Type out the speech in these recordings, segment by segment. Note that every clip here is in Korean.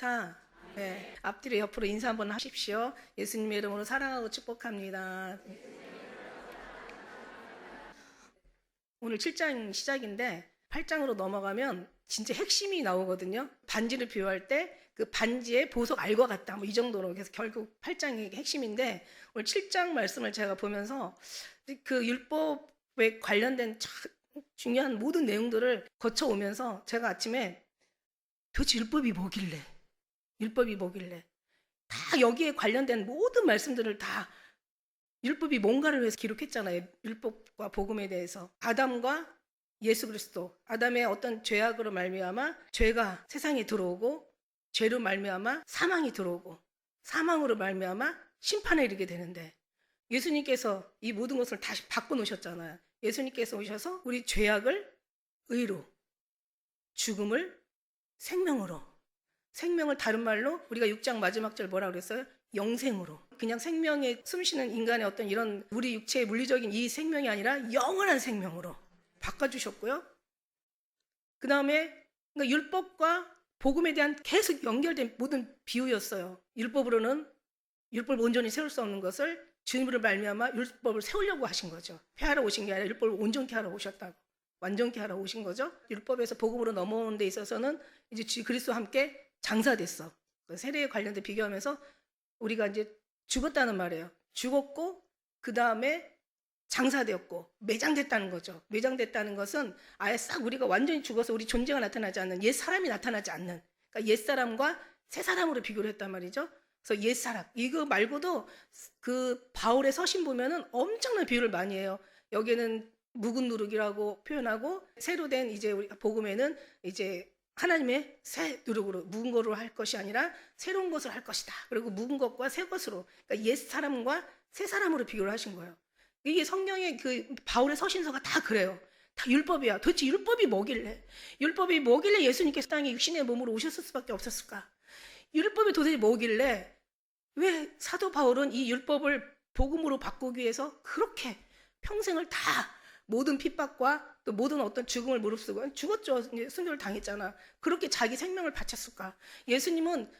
마라나타. 네, 앞뒤로 옆으로 인사 한번 하십시오. 예수님의 이름으로 사랑하고 축복합니다. 오늘 7장 시작인데 8장으로 넘어가면 진짜 핵심이 나오거든요. 반지를 비유할 때 그 반지의 보석 알과 같다. 뭐 이 정도로 그래서 결국 8장이 핵심인데 오늘 7장 말씀을 제가 보면서 그 율법에 관련된 중요한 모든 내용들을 거쳐오면서 제가 아침에 도대체 율법이 뭐길래 다 여기에 관련된 모든 말씀들을 다 율법이 뭔가를 위해서 기록했잖아요. 율법과 복음에 대해서 아담과 예수 그리스도, 아담의 어떤 죄악으로 말미암아 죄가 세상에 들어오고 죄로 말미암아 사망이 들어오고 사망으로 말미암아 심판에 이르게 되는데 예수님께서 이 모든 것을 다시 바꿔놓으셨잖아요. 예수님께서 오셔서 우리 죄악을 의로, 죽음을 생명으로, 생명을 다른 말로 우리가 6장 마지막 절 뭐라고 그랬어요? 영생으로. 그냥 생명에 숨쉬는 인간의 어떤 이런 우리 육체의 물리적인 이 생명이 아니라 영원한 생명으로 바꿔주셨고요. 그 다음에 그러니까 율법과 복음에 대한 계속 연결된 모든 비유였어요. 율법으로는 율법을 온전히 세울 수 없는 것을 주님으로 말미암아 율법을 세우려고 하신 거죠. 폐하러 오신 게 아니라 율법을 온전케 하러 오셨다고. 완전케 하러 오신 거죠. 율법에서 복음으로 넘어오는 데 있어서는 이제 그리스도와 함께 장사됐어. 세례에 관련된 비교하면서 우리가 이제 죽었다는 말이에요. 죽었고 그 다음에 장사되었고 매장됐다는 거죠. 매장됐다는 것은 아예 싹 우리가 완전히 죽어서 우리 존재가 나타나지 않는 옛 사람이 나타나지 않는, 그러니까 옛 사람과 새 사람으로 비교를 했단 말이죠. 그래서 옛 사람 이거 말고도 그 바울의 서신 보면은 엄청난 비유를 많이 해요. 여기는 묵은 누룩이라고 표현하고 새로 된 이제 우리 복음에는 이제 하나님의 새 누룩으로 묵은 거로 할 것이 아니라 새로운 것을 할 것이다. 그리고 묵은 것과 새 것으로, 그러니까 옛 사람과 새 사람으로 비교를 하신 거예요. 이게 성경의 그 바울의 서신서가 다 그래요. 다 율법이야. 도대체 율법이 뭐길래 예수님께서 땅에 육신의 몸으로 오셨을 수밖에 없었을까? 율법이 도대체 뭐길래 왜 사도 바울은 이 율법을 복음으로 바꾸기 위해서 그렇게 평생을 다 모든 핍박과 또 모든 어떤 죽음을 무릅쓰고 죽었죠. 순교를 당했잖아. 그렇게 자기 생명을 바쳤을까? 예수님은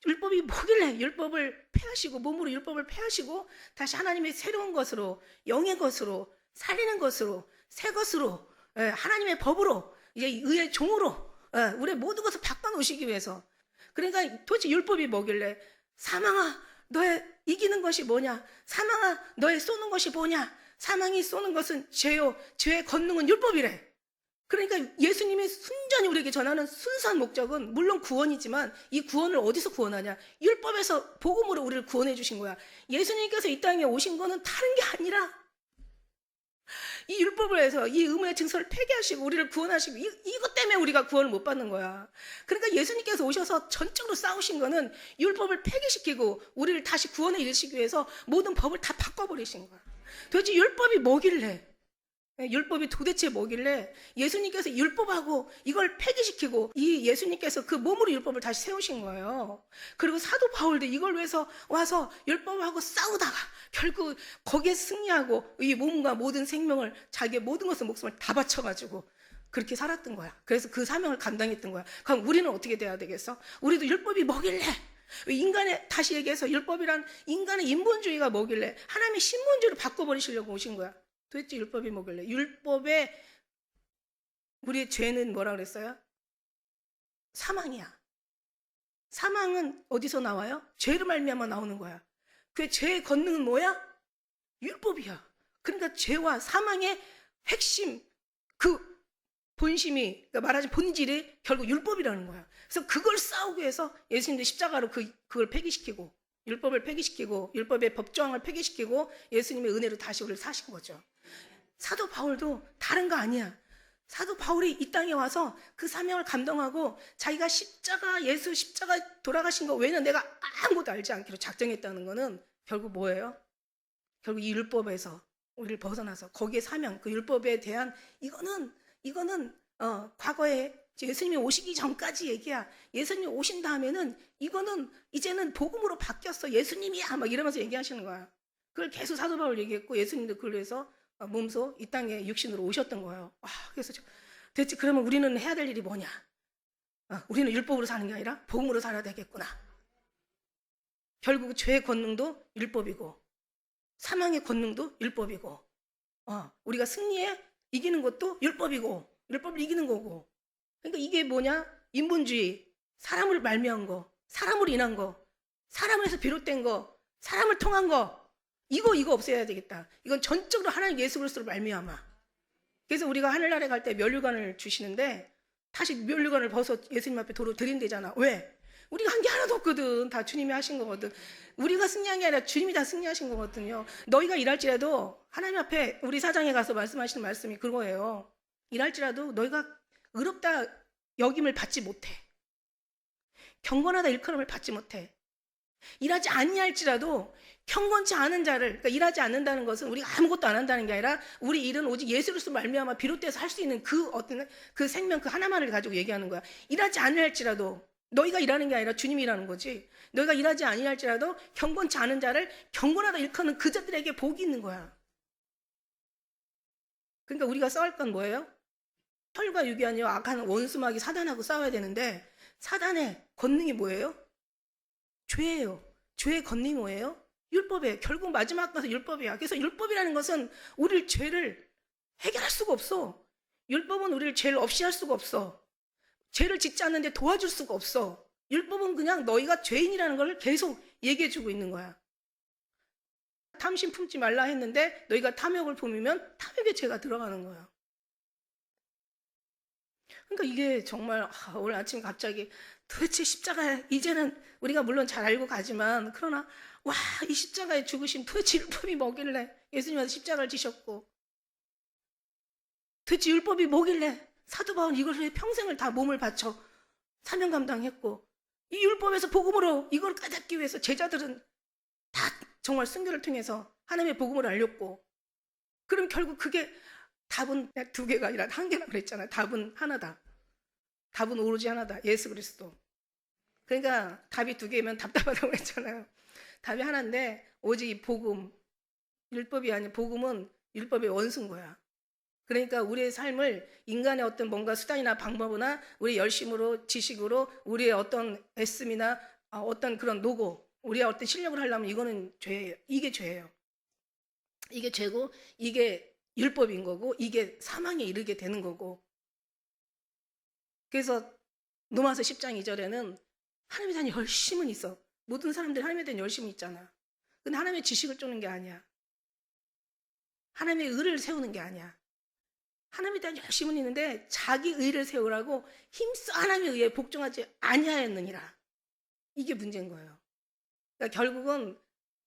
율법이 뭐길래 율법을 폐하시고 몸으로 율법을 폐하시고 다시 하나님의 새로운 것으로, 영의 것으로, 살리는 것으로, 새 것으로, 하나님의 법으로, 이제 의의 종으로 우리의 모든 것을 바꿔놓으시기 위해서. 그러니까 도대체 율법이 뭐길래 사망아 너의 이기는 것이 뭐냐? 사망아 너의 쏘는 것이 뭐냐? 사망이 쏘는 것은 죄요, 죄의 권능은 율법이래. 그러니까 예수님이 순전히 우리에게 전하는 순수한 목적은 물론 구원이지만 이 구원을 어디서 구원하냐? 율법에서 복음으로 우리를 구원해 주신 거야. 예수님께서 이 땅에 오신 거는 다른 게 아니라 이 율법을 해서 이 의문의 증서를 폐기하시고 우리를 구원하시고 이것 때문에 우리가 구원을 못 받는 거야. 그러니까 예수님께서 오셔서 전적으로 싸우신 거는 율법을 폐기시키고 우리를 다시 구원에 이르시기 위해서 모든 법을 다 바꿔버리신 거야. 도대체 율법이 뭐길래? 율법이 도대체 뭐길래 예수님께서 율법하고 이걸 폐기시키고 이 예수님께서 그 몸으로 율법을 다시 세우신 거예요. 그리고 사도 바울도 이걸 위해서 와서 율법하고 싸우다가 결국 거기에 승리하고 이 몸과 모든 생명을 자기의 모든 것을 목숨을 다 바쳐가지고 그렇게 살았던 거야. 그래서 그 사명을 감당했던 거야. 그럼 우리는 어떻게 돼야 되겠어? 우리도 율법이 뭐길래? 인간의, 다시 얘기해서 율법이란 인간의 인본주의가 뭐길래 하나님의 신본주의를 바꿔버리시려고 오신 거야. 도대체 율법이 뭐길래? 율법에 우리의 죄는 뭐라 그랬어요? 사망이야. 사망은 어디서 나와요? 죄로 말미암아 나오는 거야. 그 죄의 권능은 뭐야? 율법이야. 그러니까 죄와 사망의 핵심, 그 본심이, 그러니까 말하자면 본질이 결국 율법이라는 거야. 그래서 그걸 싸우기 위해서 예수님도 십자가로 그걸 폐기시키고 율법을 폐기시키고 율법의 법조항을 폐기시키고 예수님의 은혜로 다시 우리를 사신 거죠. 사도 바울도 다른 거 아니야. 사도 바울이 이 땅에 와서 그 사명을 감당하고 자기가 예수 십자가 돌아가신 거 외에는 내가 아무것도 알지 않기로 작정했다는 거는 결국 뭐예요? 결국 이 율법에서 우리를 벗어나서 거기에 사명, 그 율법에 대한 이거는 과거에 예수님이 오시기 전까지 얘기야. 예수님이 오신 다음에는 이거는 이제는 복음으로 바뀌었어. 예수님이야. 막 이러면서 얘기하시는 거야. 그걸 계속 사도 바울 얘기했고 예수님도 그걸 위해서 몸소 이 땅에 육신으로 오셨던 거예요. 그래서 대체 그러면 우리는 해야 될 일이 뭐냐? 우리는 율법으로 사는 게 아니라 복음으로 살아야 되겠구나. 결국 죄의 권능도 율법이고 사망의 권능도 율법이고 우리가 승리해 이기는 것도 율법이고 율법을 이기는 거고. 그러니까 이게 뭐냐? 인본주의, 사람을 말미암은 거, 사람으로 인한 거, 사람에서 비롯된 거, 사람을 통한 거, 이거 없애야 되겠다. 이건 전적으로 하나님 예수 그리스도로 말미암아. 그래서 우리가 하늘나라에 갈 때 면류관을 주시는데 다시 면류관을 벗어 예수님 앞에 도로 드린대잖아. 왜? 우리가 한 게 하나도 없거든. 다 주님이 하신 거거든. 우리가 승리한 게 아니라 주님이 다 승리하신 거거든요. 너희가 일할지라도 하나님 앞에 우리 사장에 가서 말씀하시는 말씀이 그거예요. 일할지라도 너희가 의롭다 여김을 받지 못해. 경건하다 일컬음을 받지 못해. 일하지 아니할지라도 경건치 않은 자를, 그러니까 일하지 않는다는 것은 우리가 아무것도 안 한다는 게 아니라 우리 일은 오직 예수 그리스도 말미암아 비롯돼서 할 수 있는 그 어떤 그 생명 그 하나만을 가지고 얘기하는 거야. 일하지 아니할지라도 너희가 일하는 게 아니라 주님이 일하는 거지. 너희가 일하지 아니할지라도 경건치 않은 자를 경건하다 일컫는 그 자들에게 복이 있는 거야. 그러니까 우리가 싸울 건 뭐예요? 혈과 육이 아니라 악한 원수마귀 사단하고 싸워야 되는데 사단의 권능이 뭐예요? 죄예요. 죄의 권능이 뭐예요? 율법이에요. 결국 마지막 가서 율법이야. 그래서 율법이라는 것은 우리를 죄를 해결할 수가 없어. 율법은 우리를 죄를 없이 할 수가 없어. 죄를 짓지 않는데 도와줄 수가 없어. 율법은 그냥 너희가 죄인이라는 걸 계속 얘기해주고 있는 거야. 탐심 품지 말라 했는데 너희가 탐욕을 품으면 탐욕의 죄가 들어가는 거야. 그러니까 이게 정말 오늘 아침 갑자기 도대체 십자가 이제는 우리가 물론 잘 알고 가지만 그러나 와, 이 십자가의 죽으심 도대체 율법이 뭐길래 예수님은 십자가를 지셨고 도대체 율법이 뭐길래 사도 바울은 이걸 위해 평생을 다 몸을 바쳐 사명 감당했고 이 율법에서 복음으로 이걸 깨닫기 위해서 제자들은 다 정말 순교를 통해서 하나님의 복음을 알렸고 그럼 결국 그게 답은 두 개가 아니라 한 개라 그랬잖아요. 답은 하나다. 답은 오로지 하나다. 예수 그리스도. 그러니까 답이 두 개면 답답하다고 그랬잖아요. 답이 하나인데 오직 이 복음, 율법이 아닌 복음은 율법의 원수인 거야. 그러니까 우리의 삶을 인간의 어떤 뭔가 수단이나 방법이나 우리의 열심으로 지식으로 우리의 어떤 애씀이나 어떤 그런 노고 우리의 어떤 실력을 하려면 이거는 죄예요. 이게 죄예요. 이게 죄고 이게 율법인 거고 이게 사망에 이르게 되는 거고. 그래서 로마서 10장 2절에는 하나님에 대한 열심은 있어. 모든 사람들이 하나님에 대한 열심이 있잖아. 근데 하나님의 지식을 쫓는 게 아니야. 하나님의 의를 세우는 게 아니야. 하나님에 대한 열심은 있는데 자기 의를 세우라고 힘써 하나님의 의에 복종하지 아니하였느니라. 이게 문제인 거예요. 그러니까 결국은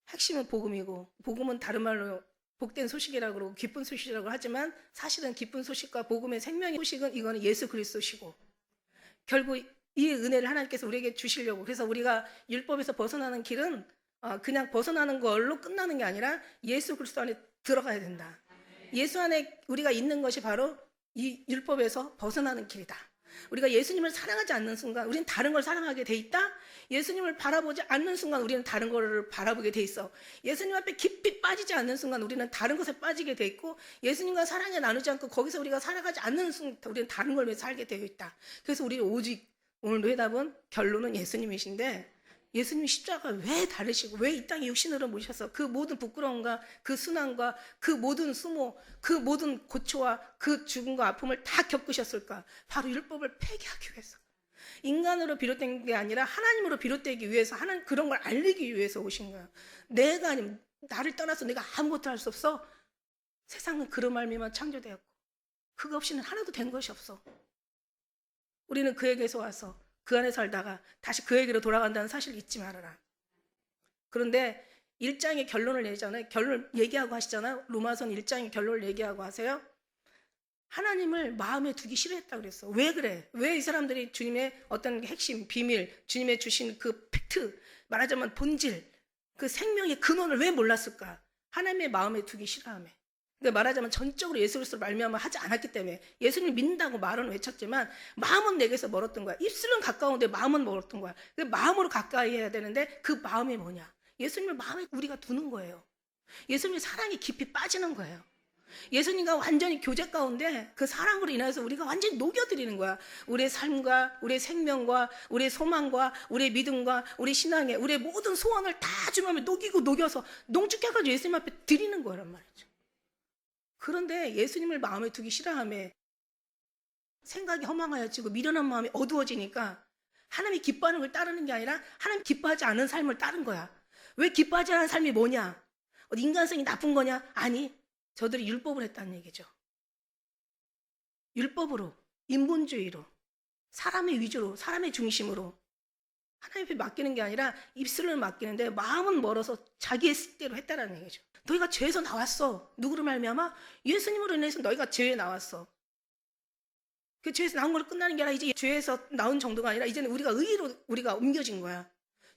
핵심은 복음이고 복음은 다른 말로 복된 소식이라고 그러고 기쁜 소식이라고 하지만 사실은 기쁜 소식과 복음의 생명의 소식은 이거는 예수 그리스도시고 결국 이 은혜를 하나님께서 우리에게 주시려고 그래서 우리가 율법에서 벗어나는 길은 그냥 벗어나는 걸로 끝나는 게 아니라 예수 그리스도 안에 들어가야 된다. 예수 안에 우리가 있는 것이 바로 이 율법에서 벗어나는 길이다. 우리가 예수님을 사랑하지 않는 순간 우리는 다른 걸 사랑하게 돼 있다. 예수님을 바라보지 않는 순간 우리는 다른 거를 바라보게 돼 있어. 예수님 앞에 깊이 빠지지 않는 순간 우리는 다른 것에 빠지게 돼 있고 예수님과 사랑을 나누지 않고 거기서 우리가 살아가지 않는 순간 우리는 다른 걸 위해 살게 되어 있다. 그래서 우리 오직 오늘 회답은 결론은 예수님이신데 예수님이 십자가 왜 다르시고 왜 이 땅에 육신으로 모셔서 그 모든 부끄러움과 그 순환과 그 모든 수모 그 모든 고초와 그 죽음과 아픔을 다 겪으셨을까? 바로 율법을 폐기하기 위해서 인간으로 비롯된 게 아니라 하나님으로 비롯되기 위해서 하나님 그런 걸 알리기 위해서 오신 거야. 내가 아니면 나를 떠나서 내가 아무것도 할 수 없어. 세상은 그런 말미만 창조되었고 그거 없이는 하나도 된 것이 없어. 우리는 그에게서 와서 그 안에 살다가 다시 그에게로 돌아간다는 사실을 잊지 말아라. 그런데 1장의 결론을 내잖아요. 결론을 얘기하고 하시잖아요. 로마서는 1장의 결론을 얘기하고 하세요. 하나님을 마음에 두기 싫어했다고 그랬어. 왜 그래? 왜 이 사람들이 주님의 어떤 핵심, 비밀, 주님의 주신 그 팩트, 말하자면 본질, 그 생명의 근원을 왜 몰랐을까? 하나님의 마음에 두기 싫어하며. 그러니까 말하자면 전적으로 예수 그리스도를 말미암아 하지 않았기 때문에 예수님을 믿는다고 말은 외쳤지만 마음은 내게서 멀었던 거야. 입술은 가까운데 마음은 멀었던 거야. 마음으로 가까이 해야 되는데 그 마음이 뭐냐? 예수님을 마음에 우리가 두는 거예요. 예수님의 사랑이 깊이 빠지는 거예요. 예수님과 완전히 교제 가운데 그 사랑으로 인해서 우리가 완전히 녹여드리는 거야. 우리의 삶과 우리의 생명과 우리의 소망과 우리의 믿음과 우리 신앙에 우리의 모든 소원을 다 주님을 녹이고 녹여서 농축해가지고 예수님 앞에 드리는 거란 말이죠. 그런데 예수님을 마음에 두기 싫어하며 생각이 허망하여지고 미련한 마음이 어두워지니까 하나님이 기뻐하는 걸 따르는 게 아니라 하나님 기뻐하지 않은 삶을 따른 거야. 왜 기뻐하지 않은 삶이 뭐냐? 인간성이 나쁜 거냐? 아니, 저들이 율법을 했다는 얘기죠. 율법으로, 인본주의로, 사람의 위주로, 사람의 중심으로 하나님 앞에 맡기는 게 아니라 입술을 맡기는데 마음은 멀어서 자기의 뜻대로 했다는 얘기죠. 너희가 죄에서 나왔어. 누구로 말미암아? 예수님으로 인해서 너희가 죄에 나왔어. 그 죄에서 나온 걸로 끝나는 게 아니라 이제 죄에서 나온 정도가 아니라 이제는 우리가 의로 우리가 옮겨진 거야.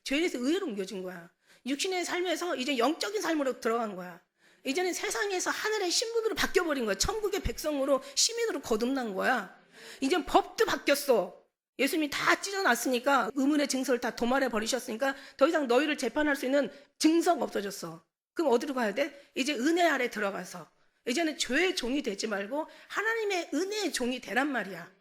죄에서 의로 옮겨진 거야. 육신의 삶에서 이제 영적인 삶으로 들어간 거야. 이제는 세상에서 하늘의 신분으로 바뀌어버린 거야. 천국의 백성으로 시민으로 거듭난 거야. 이제 법도 바뀌었어. 예수님이 다 찢어놨으니까 의문의 증서를 다 도말해 버리셨으니까 더 이상 너희를 재판할 수 있는 증서가 없어졌어. 그럼 어디로 가야 돼? 이제 은혜 아래 들어가서 이제는 죄의 종이 되지 말고 하나님의 은혜의 종이 되란 말이야.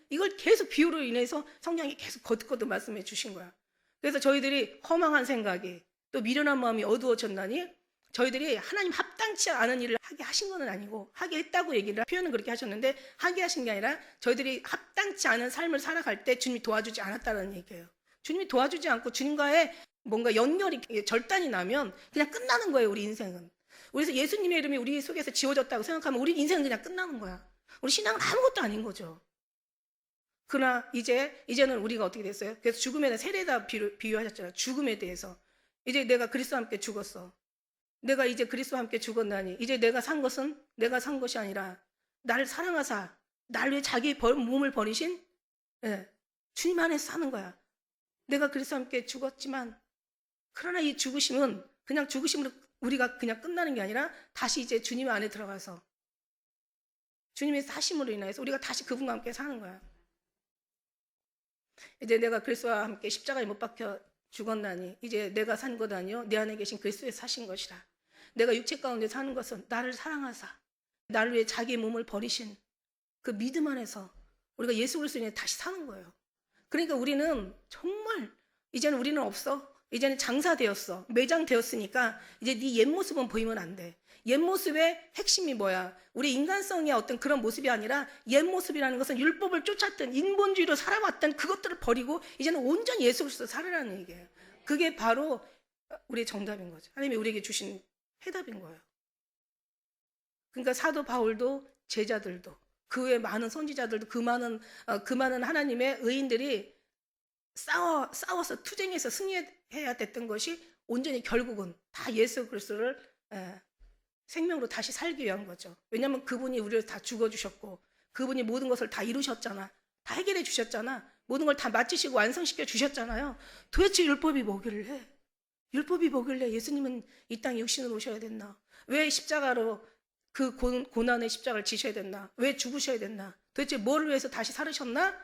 이걸 계속 비유로 인해서 성경이 계속 거듭거듭 말씀해 주신 거야. 그래서 저희들이 허망한 생각이 또 미련한 마음이 어두워졌나니 저희들이 하나님 합당치 않은 일을 하게 하신 건 아니고 하게 했다고 얘기를 표현은 그렇게 하셨는데 하게 하신 게 아니라 저희들이 합당치 않은 삶을 살아갈 때 주님이 도와주지 않았다는 얘기예요. 주님이 도와주지 않고 주님과의 뭔가 연결이 절단이 나면 그냥 끝나는 거예요. 우리 인생은. 그래서 예수님의 이름이 우리 속에서 지워졌다고 생각하면 우리 인생은 그냥 끝나는 거야. 우리 신앙은 아무것도 아닌 거죠. 그러나 이제는 우리가 어떻게 됐어요? 그래서 죽음에 대한 세례다 비유하셨잖아요. 죽음에 대해서. 이제 내가 그리스도와 함께 죽었어. 내가 이제 그리스도와 함께 죽었나니 이제 내가 산 것은 내가 산 것이 아니라 나를 사랑하사 나를 위해 자기 몸을 버리신 주님 안에서 사는 거야. 내가 그리스도와 함께 죽었지만 그러나 이 죽으심은 그냥 죽으심으로 우리가 그냥 끝나는 게 아니라 다시 이제 주님 안에 들어가서 주님의 사심으로 인해서 우리가 다시 그분과 함께 사는 거야. 이제 내가 그리스도와 함께 십자가에 못 박혀 죽었나니 이제 내가 산 것 아니요 내 안에 계신 그리스도의 사신 것이라. 내가 육체 가운데 사는 것은 나를 사랑하사 나를 위해 자기의 몸을 버리신 그 믿음 안에서 우리가 예수 그리스도 인해 다시 사는 거예요. 그러니까 우리는 정말 이제는 우리는 없어. 이제는 장사되었어. 매장되었으니까 이제 네 옛 모습은 보이면 안 돼. 옛 모습의 핵심이 뭐야? 우리 인간성의 어떤 그런 모습이 아니라 옛 모습이라는 것은 율법을 쫓았던 인본주의로 살아왔던 그것들을 버리고 이제는 온전히 예수 그리스도 살으라는 얘기예요. 그게 바로 우리의 정답인 거죠. 하나님이 우리에게 주신 해답인 거예요. 그러니까 사도 바울도 제자들도 그 외 많은 선지자들도 그 많은 하나님의 의인들이 싸워서 투쟁해서 승리해야 됐던 것이 온전히 결국은 다 예수 그리스도를 생명으로 다시 살기 위한 거죠. 왜냐하면 그분이 우리를 다 죽어주셨고 그분이 모든 것을 다 이루셨잖아. 다 해결해 주셨잖아. 모든 걸 다 마치시고 완성시켜 주셨잖아요. 도대체 율법이 뭐길래? 율법이 뭐길래 예수님은 이 땅에 육신으로 오셔야 됐나? 왜 십자가로 그 고난의 십자가를 지셔야 됐나? 왜 죽으셔야 됐나? 도대체 뭐를 위해서 다시 살으셨나?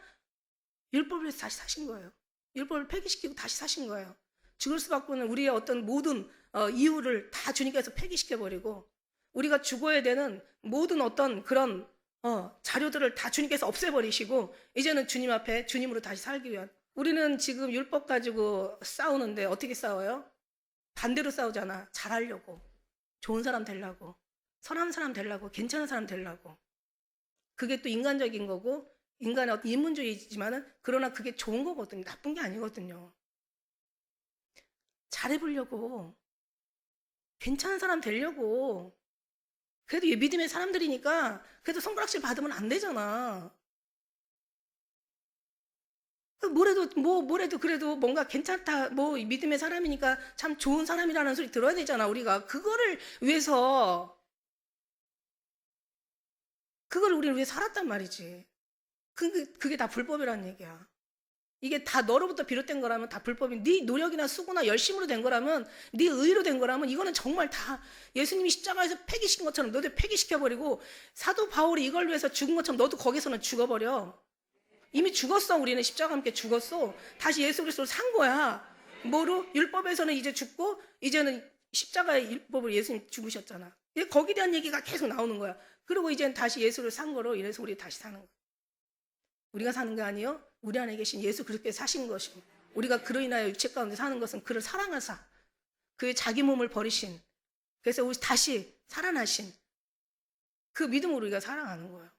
율법을 위해서 다시 사신 거예요. 율법을 폐기시키고 다시 사신 거예요. 죽을 수밖에는 우리의 어떤 모든 이유를 다 주님께서 폐기시켜버리고 우리가 죽어야 되는 모든 어떤 그런 자료들을 다 주님께서 없애버리시고 이제는 주님 앞에 주님으로 다시 살기 위한. 우리는 지금 율법 가지고 싸우는데 어떻게 싸워요? 반대로 싸우잖아. 잘하려고, 좋은 사람 되려고, 선한 사람 되려고, 괜찮은 사람 되려고. 그게 또 인간적인 거고 인간의 어떤 인문주의지만은 그러나 그게 좋은 거거든요. 나쁜 게 아니거든요. 잘해보려고, 괜찮은 사람 되려고. 그래도 믿음의 사람들이니까 그래도 손가락질 받으면 안 되잖아. 뭐래도 그래도 뭔가 괜찮다. 믿음의 사람이니까 참 좋은 사람이라는 소리 들어야 되잖아. 우리가 그거를 위해서 그걸 우리를 위해 살았단 말이지. 그게 다 불법이라는 얘기야. 이게 다 너로부터 비롯된 거라면 다 불법이. 네 노력이나 수고나 열심으로 된 거라면, 네 의로 된 거라면 이거는 정말 다 예수님이 십자가에서 폐기시킨 것처럼 너도 폐기시켜버리고 사도 바울이 이걸 위해서 죽은 것처럼 너도 거기서는 죽어버려. 이미 죽었어. 우리는 십자가와 함께 죽었어. 다시 예수 그리스도를 산 거야. 뭐로? 율법에서는 이제 죽고 이제는 십자가의 율법으로 예수님 죽으셨잖아. 거기에 대한 얘기가 계속 나오는 거야. 그리고 이제 다시 예수를 산 거로 이래서 우리 다시 사는 거야. 우리가 사는 게 아니요, 우리 안에 계신 예수 그리스도께서 사신 것입니다. 우리가 그로 인하여 육체 가운데 사는 것은 그를 사랑하사 그의 자기 몸을 버리신, 그래서 우리 다시 살아나신 그 믿음으로 우리가 살아가는 거예요.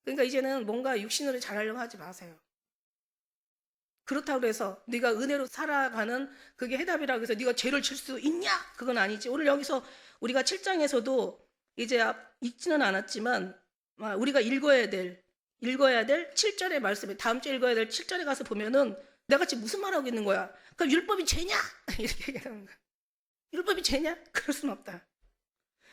그러니까 이제는 뭔가 육신으로 잘하려고 하지 마세요. 그렇다고 해서 네가 은혜로 살아가는 그게 해답이라고 해서 네가 죄를 질 수 있냐? 그건 아니지. 오늘 여기서 우리가 7장에서도 이제 읽지는 않았지만 우리가 읽어야 될 7절의 말씀에, 다음 주에 읽어야 될 7절에 가서 보면은 내가 지금 무슨 말하고 있는 거야? 그럼 율법이 죄냐? 이렇게 얘기하는 거야. 율법이 죄냐? 그럴 수는 없다.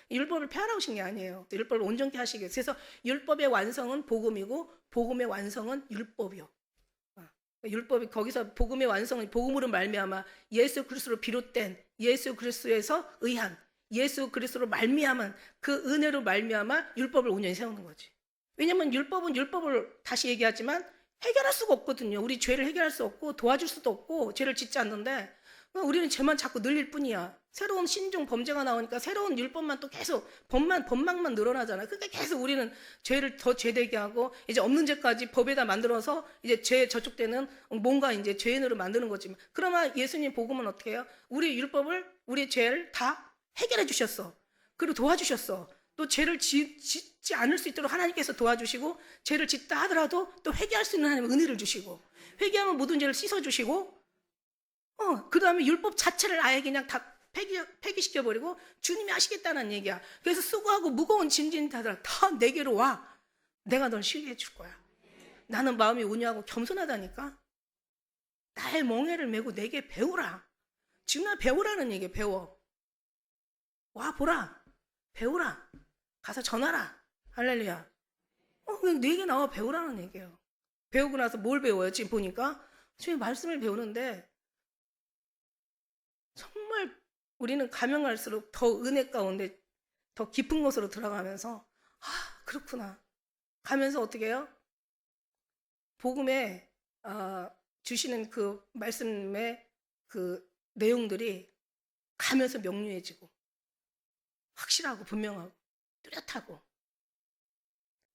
율법을 폐하라고 하신 게 아니에요. 율법을 온전케 하시기 위해서. 그래서 율법의 완성은 복음이고 복음의 완성은 율법이요. 율법이 거기서 복음의 완성은 복음으로 말미암아 예수 그리스도로 비롯된, 예수 그리스도에서 의한, 예수 그리스도로 말미암은 그 은혜로 말미암아 율법을 온전히 세우는 거지. 왜냐하면 율법은 율법을 다시 얘기하지만 해결할 수가 없거든요. 우리 죄를 해결할 수 없고 도와줄 수도 없고 죄를 짓지 않는데 우리는 죄만 자꾸 늘릴 뿐이야. 새로운 신종 범죄가 나오니까 새로운 율법만 또 계속 법망만 늘어나잖아요. 그러니까 계속 우리는 죄를 더 죄되게 하고 이제 없는 죄까지 법에다 만들어서 이제 죄 저촉되는 뭔가 이제 죄인으로 만드는 거지만, 그러면 예수님 복음은 어떻게 해요? 우리 율법을, 우리 죄를 다 해결해 주셨어. 그리고 도와주셨어. 또 죄를 짓지 않을 수 있도록 하나님께서 도와주시고, 죄를 짓다 하더라도 또 회개할 수 있는 하나님의 은혜를 주시고, 회개하면 모든 죄를 씻어주시고, 그 다음에 율법 자체를 아예 그냥 다 폐기시켜버리고 주님이 하시겠다는 얘기야. 그래서 수고하고 무거운 짐진 자들아 다 내게로 와. 내가 널 쉬게 해줄 거야. 나는 마음이 온유하고 겸손하다니까. 나의 멍에를 메고 내게 배우라. 지금 나 배우라는 얘기야. 배워. 와 보라. 배우라. 가서 전하라. 할렐루야. 그냥 내게 나와 배우라는 얘기예요. 배우고 나서 뭘 배워요? 지금 보니까 주님 말씀을 배우는데 정말 우리는 가면 갈수록 더 은혜 가운데 더 깊은 곳으로 들어가면서 그렇구나 가면서 어떻게 해요? 복음에 주시는 그 말씀의 그 내용들이 가면서 명료해지고 확실하고 분명하고 뚜렷하고,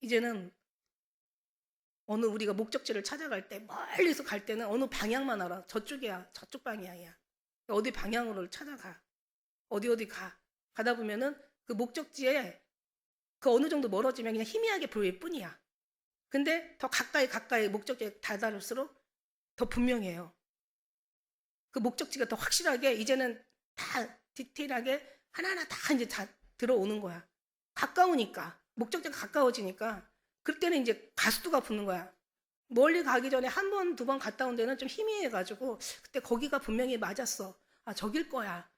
이제는 어느 우리가 목적지를 찾아갈 때 멀리서 갈 때는 어느 방향만 알아. 저쪽이야. 저쪽 방향이야. 어디 방향으로 찾아가. 어디 가다 보면은 그 목적지에 그 어느 정도 멀어지면 그냥 희미하게 보일 뿐이야. 근데 더 가까이 목적지에 다다를수록 더 분명해요. 그 목적지가 더 확실하게 이제는 다 디테일하게 하나하나 다 이제 다 들어오는 거야. 가까우니까, 목적지가 가까워지니까 그때는 이제 가속도가 붙는 거야. 멀리 가기 전에 한 번, 두 번 갔다 온 데는 좀 희미해가지고 그때 거기가 분명히 맞았어. 저길 거야.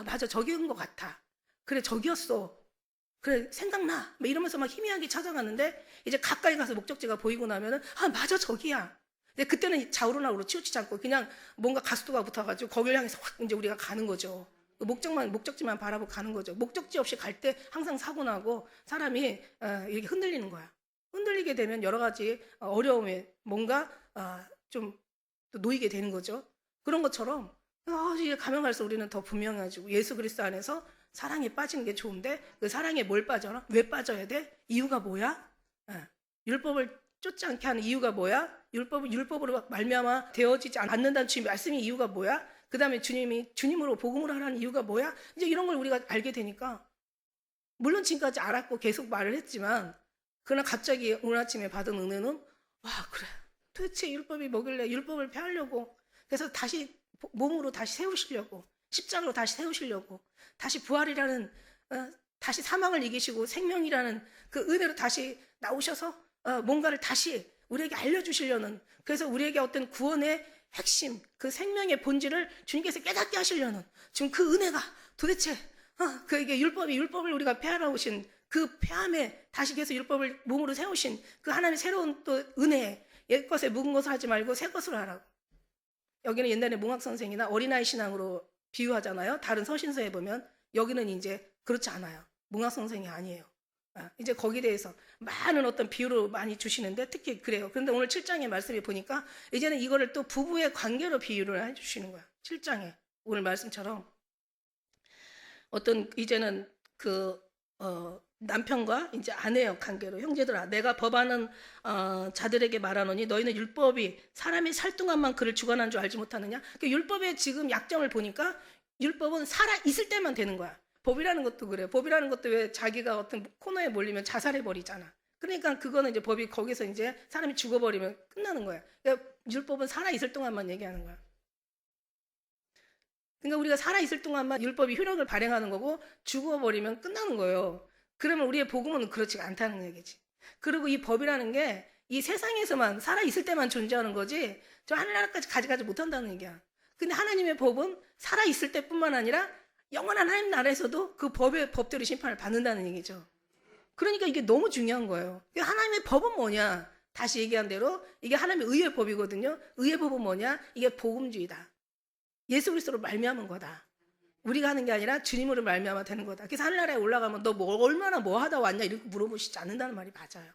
맞아, 저기인 것 같아. 그래, 저기였어. 그래, 생각나. 막 이러면서 막 희미하게 찾아갔는데 이제 가까이 가서 목적지가 보이고 나면은 맞아, 저기야. 근데 그때는 좌우로나우로 치우치지 않고 그냥 뭔가 가속도가 붙어가지고 거기를 향해서 확 이제 우리가 가는 거죠. 목적지만 바라보고 가는 거죠. 목적지 없이 갈 때 항상 사고 나고 사람이 이렇게 흔들리는 거야. 흔들리게 되면 여러 가지 어려움에 뭔가 좀 놓이게 되는 거죠. 그런 것처럼 이제 가면 갈수록 우리는 더 분명해지고 예수 그리스도 안에서 사랑에 빠지는 게 좋은데 그 사랑에 뭘 빠져라? 왜 빠져야 돼? 이유가 뭐야? 율법을 쫓지 않게 하는 이유가 뭐야? 율법으로 말미암아 되어지지 않는다는 주님 말씀이 이유가 뭐야? 그 다음에 주님으로 복음으로 하라는 이유가 뭐야? 이제 이런 걸 우리가 알게 되니까, 물론 지금까지 알았고 계속 말을 했지만 그러나 갑자기 오늘 아침에 받은 은혜는 그래, 도대체 율법이 뭐길래 율법을 폐하려고, 그래서 다시 몸으로 다시 세우시려고, 십자가로 다시 세우시려고, 다시 부활이라는 다시 사망을 이기시고 생명이라는 그 은혜로 다시 나오셔서 뭔가를 다시 우리에게 알려주시려는, 그래서 우리에게 어떤 구원의 핵심, 그 생명의 본질을 주님께서 깨닫게 하시려는 지금 그 은혜가 도대체 그에게 율법을 우리가 폐하러 오신 그 폐함에 다시 계속 율법을 몸으로 세우신 그 하나님의 새로운 또 은혜, 옛것에 묵은 것을 하지 말고 새 것으로 하라고. 여기는 옛날에 몽학 선생이나 어린아이 신앙으로 비유하잖아요. 다른 서신서에 보면 여기는 이제 그렇지 않아요. 몽학 선생이 아니에요. 이제 거기에 대해서 많은 어떤 비유로 많이 주시는데 특히 그래요. 그런데 오늘 7장의 말씀에 보니까 이제는 이거를 또 부부의 관계로 비유를 해주시는 거야. 7장에 오늘 말씀처럼 어떤 이제는 그 남편과 이제 아내의 관계로 형제들아 내가 법하는 자들에게 말하노니 너희는 율법이 사람이 살 동안만 그를 주관한 줄 알지 못하느냐. 그 율법의 지금 약점을 보니까 율법은 살아 있을 때만 되는 거야. 법이라는 것도 그래요. 법이라는 것도 왜 자기가 어떤 코너에 몰리면 자살해 버리잖아. 그러니까 그거는 이제 법이 거기서 이제 사람이 죽어버리면 끝나는 거야. 그러니까 율법은 살아 있을 동안만 얘기하는 거야. 그러니까 우리가 살아 있을 동안만 율법이 효력을 발행하는 거고 죽어버리면 끝나는 거예요. 그러면 우리의 복음은 그렇지 않다는 얘기지. 그리고 이 법이라는 게 이 세상에서만 살아 있을 때만 존재하는 거지 저 하늘나라까지 가져가지 못한다는 얘기야. 근데 하나님의 법은 살아 있을 때뿐만 아니라 영원한 하나님 나라에서도 그 법대로 심판을 받는다는 얘기죠. 그러니까 이게 너무 중요한 거예요. 하나님의 법은 뭐냐? 다시 얘기한 대로 이게 하나님의 의의 법이거든요. 의의 법은 뭐냐? 이게 복음주의다. 예수 그리스도로 말미암은 거다. 우리가 하는 게 아니라 주님으로 말미암아 되는 거다. 그래서 하늘나라에 올라가면 너 뭐 얼마나 뭐 하다 왔냐 이렇게 물어보시지 않는다는 말이 맞아요.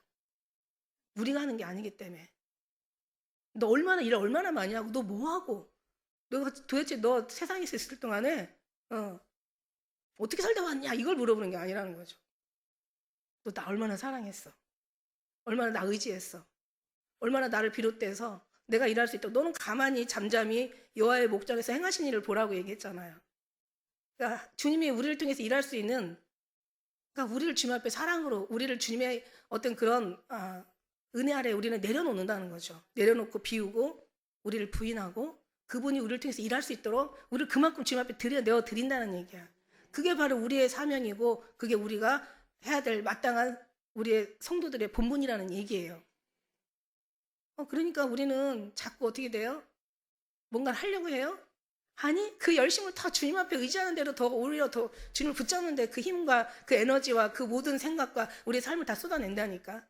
우리가 하는 게 아니기 때문에. 너 얼마나 일 얼마나 많이 하고 너 뭐 하고 너 도대체 너 세상에서 있을 동안에 어떻게 살다 왔냐 이걸 물어보는 게 아니라는 거죠. 너 나 얼마나 사랑했어? 얼마나 나 의지했어? 얼마나 나를 비롯돼서 내가 일할 수 있도록 너는 가만히 잠잠히 여호와의 목장에서 행하신 일을 보라고 얘기했잖아요. 그러니까 주님이 우리를 통해서 일할 수 있는 그러니까 우리를 주님 앞에 사랑으로 우리를 주님의 어떤 그런 은혜 아래 우리는 내려놓는다는 거죠. 내려놓고 비우고 우리를 부인하고 그분이 우리를 통해서 일할 수 있도록 우리를 그만큼 주님 앞에 내어 드린다는 얘기야. 그게 바로 우리의 사명이고 그게 우리가 해야 될 마땅한 우리의 성도들의 본분이라는 얘기예요. 그러니까 우리는 자꾸 어떻게 돼요? 뭔가를 하려고 해요? 아니 그 열심을 다 주님 앞에 의지하는 대로 더 오히려 더 주님을 붙잡는데 그 힘과 그 에너지와 그 모든 생각과 우리의 삶을 다 쏟아낸다니까.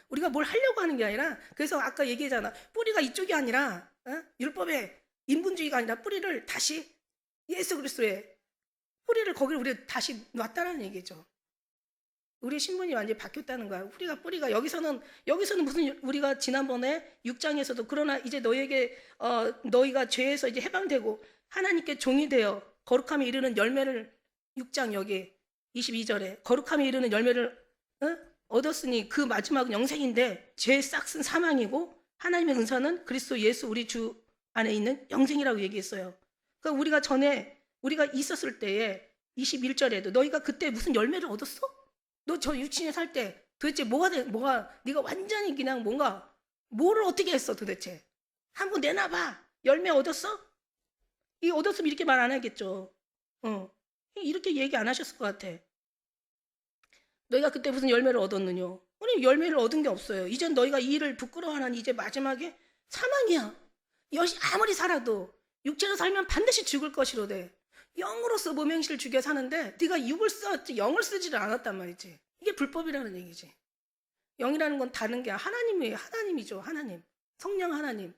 우리가 뭘 하려고 하는 게 아니라 그래서 아까 얘기했잖아. 뿌리가 이쪽이 아니라 율법의 인본주의가 아니라 뿌리를 다시 예수 그리스도의 뿌리를 거기를 우리 다시 놨다라는 얘기죠. 우리의 신분이 완전히 바뀌었다는 거야. 뿌리가 여기서는 무슨 우리가 지난번에 6장에서도 그러나 이제 너희에게 너희가 죄에서 이제 해방되고 하나님께 종이 되어 거룩함에 이르는 열매를 6장 여기 22절에 거룩함에 이르는 열매를 얻었으니 그 마지막은 영생인데 죄의 싹은 사망이고 하나님의 은사는 그리스도 예수 우리 주 안에 있는 영생이라고 얘기했어요. 그러니까 우리가 전에 우리가 있었을 때에 21절에도 너희가 그때 무슨 열매를 얻었어? 너 저 유치원에 살 때 도대체 뭐가 네가 완전히 그냥 뭔가 뭐를 어떻게 했어 도대체? 한번 내놔봐. 열매 얻었어? 이 얻었으면 이렇게 말 안 하겠죠. 이렇게 얘기 안 하셨을 것 같아. 너희가 그때 무슨 열매를 얻었느냐? 우리 열매를 얻은 게 없어요. 이젠 너희가 이 일을 부끄러워하는 이제 마지막에 사망이야. 아무리 살아도 육체로 살면 반드시 죽을 것이로되 영으로서 모명실을 죽여 사는데 네가 육을 썼지 영을 쓰지를 않았단 말이지. 이게 불법이라는 얘기지. 영이라는 건 다른 게 하나님이죠. 하나님. 성령 하나님.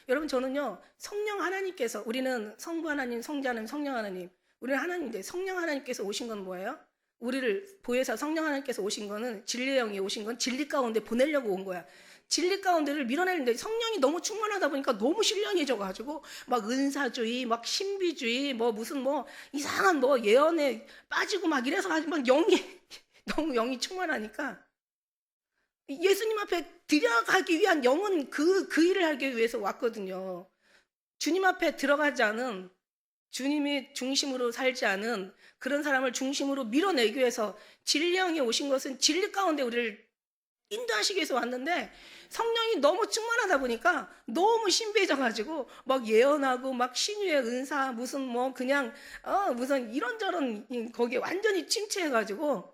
여러분 저는요. 성령 하나님께서 우리는 성부 하나님, 성자 하나님, 성령 하나님. 우리는 하나님인데 성령 하나님께서 오신 건 뭐예요? 우리를 보혜사 성령 하나님께서 오신 거는 진리의 영이 오신 건 진리 가운데 보내려고 온 거야. 진리 가운데를 밀어내는데 성령이 너무 충만하다 보니까 너무 신령해져가지고 막 은사주의, 막 신비주의, 무슨 이상한 예언에 빠지고 막 이래서 막 영이 너무 영이 충만하니까 예수님 앞에 들어가기 위한 영은 그 일을 하기 위해서 왔거든요. 주님 앞에 들어가지 않은 주님이 중심으로 살지 않은 그런 사람을 중심으로 밀어내기 위해서 진리 영이 오신 것은 진리 가운데 우리를 인도하시기 위해서 왔는데 성령이 너무 충만하다 보니까 너무 신비해져가지고 막 예언하고 막 신유의 은사 무슨 그냥 무슨 이런저런 거기에 완전히 침체해가지고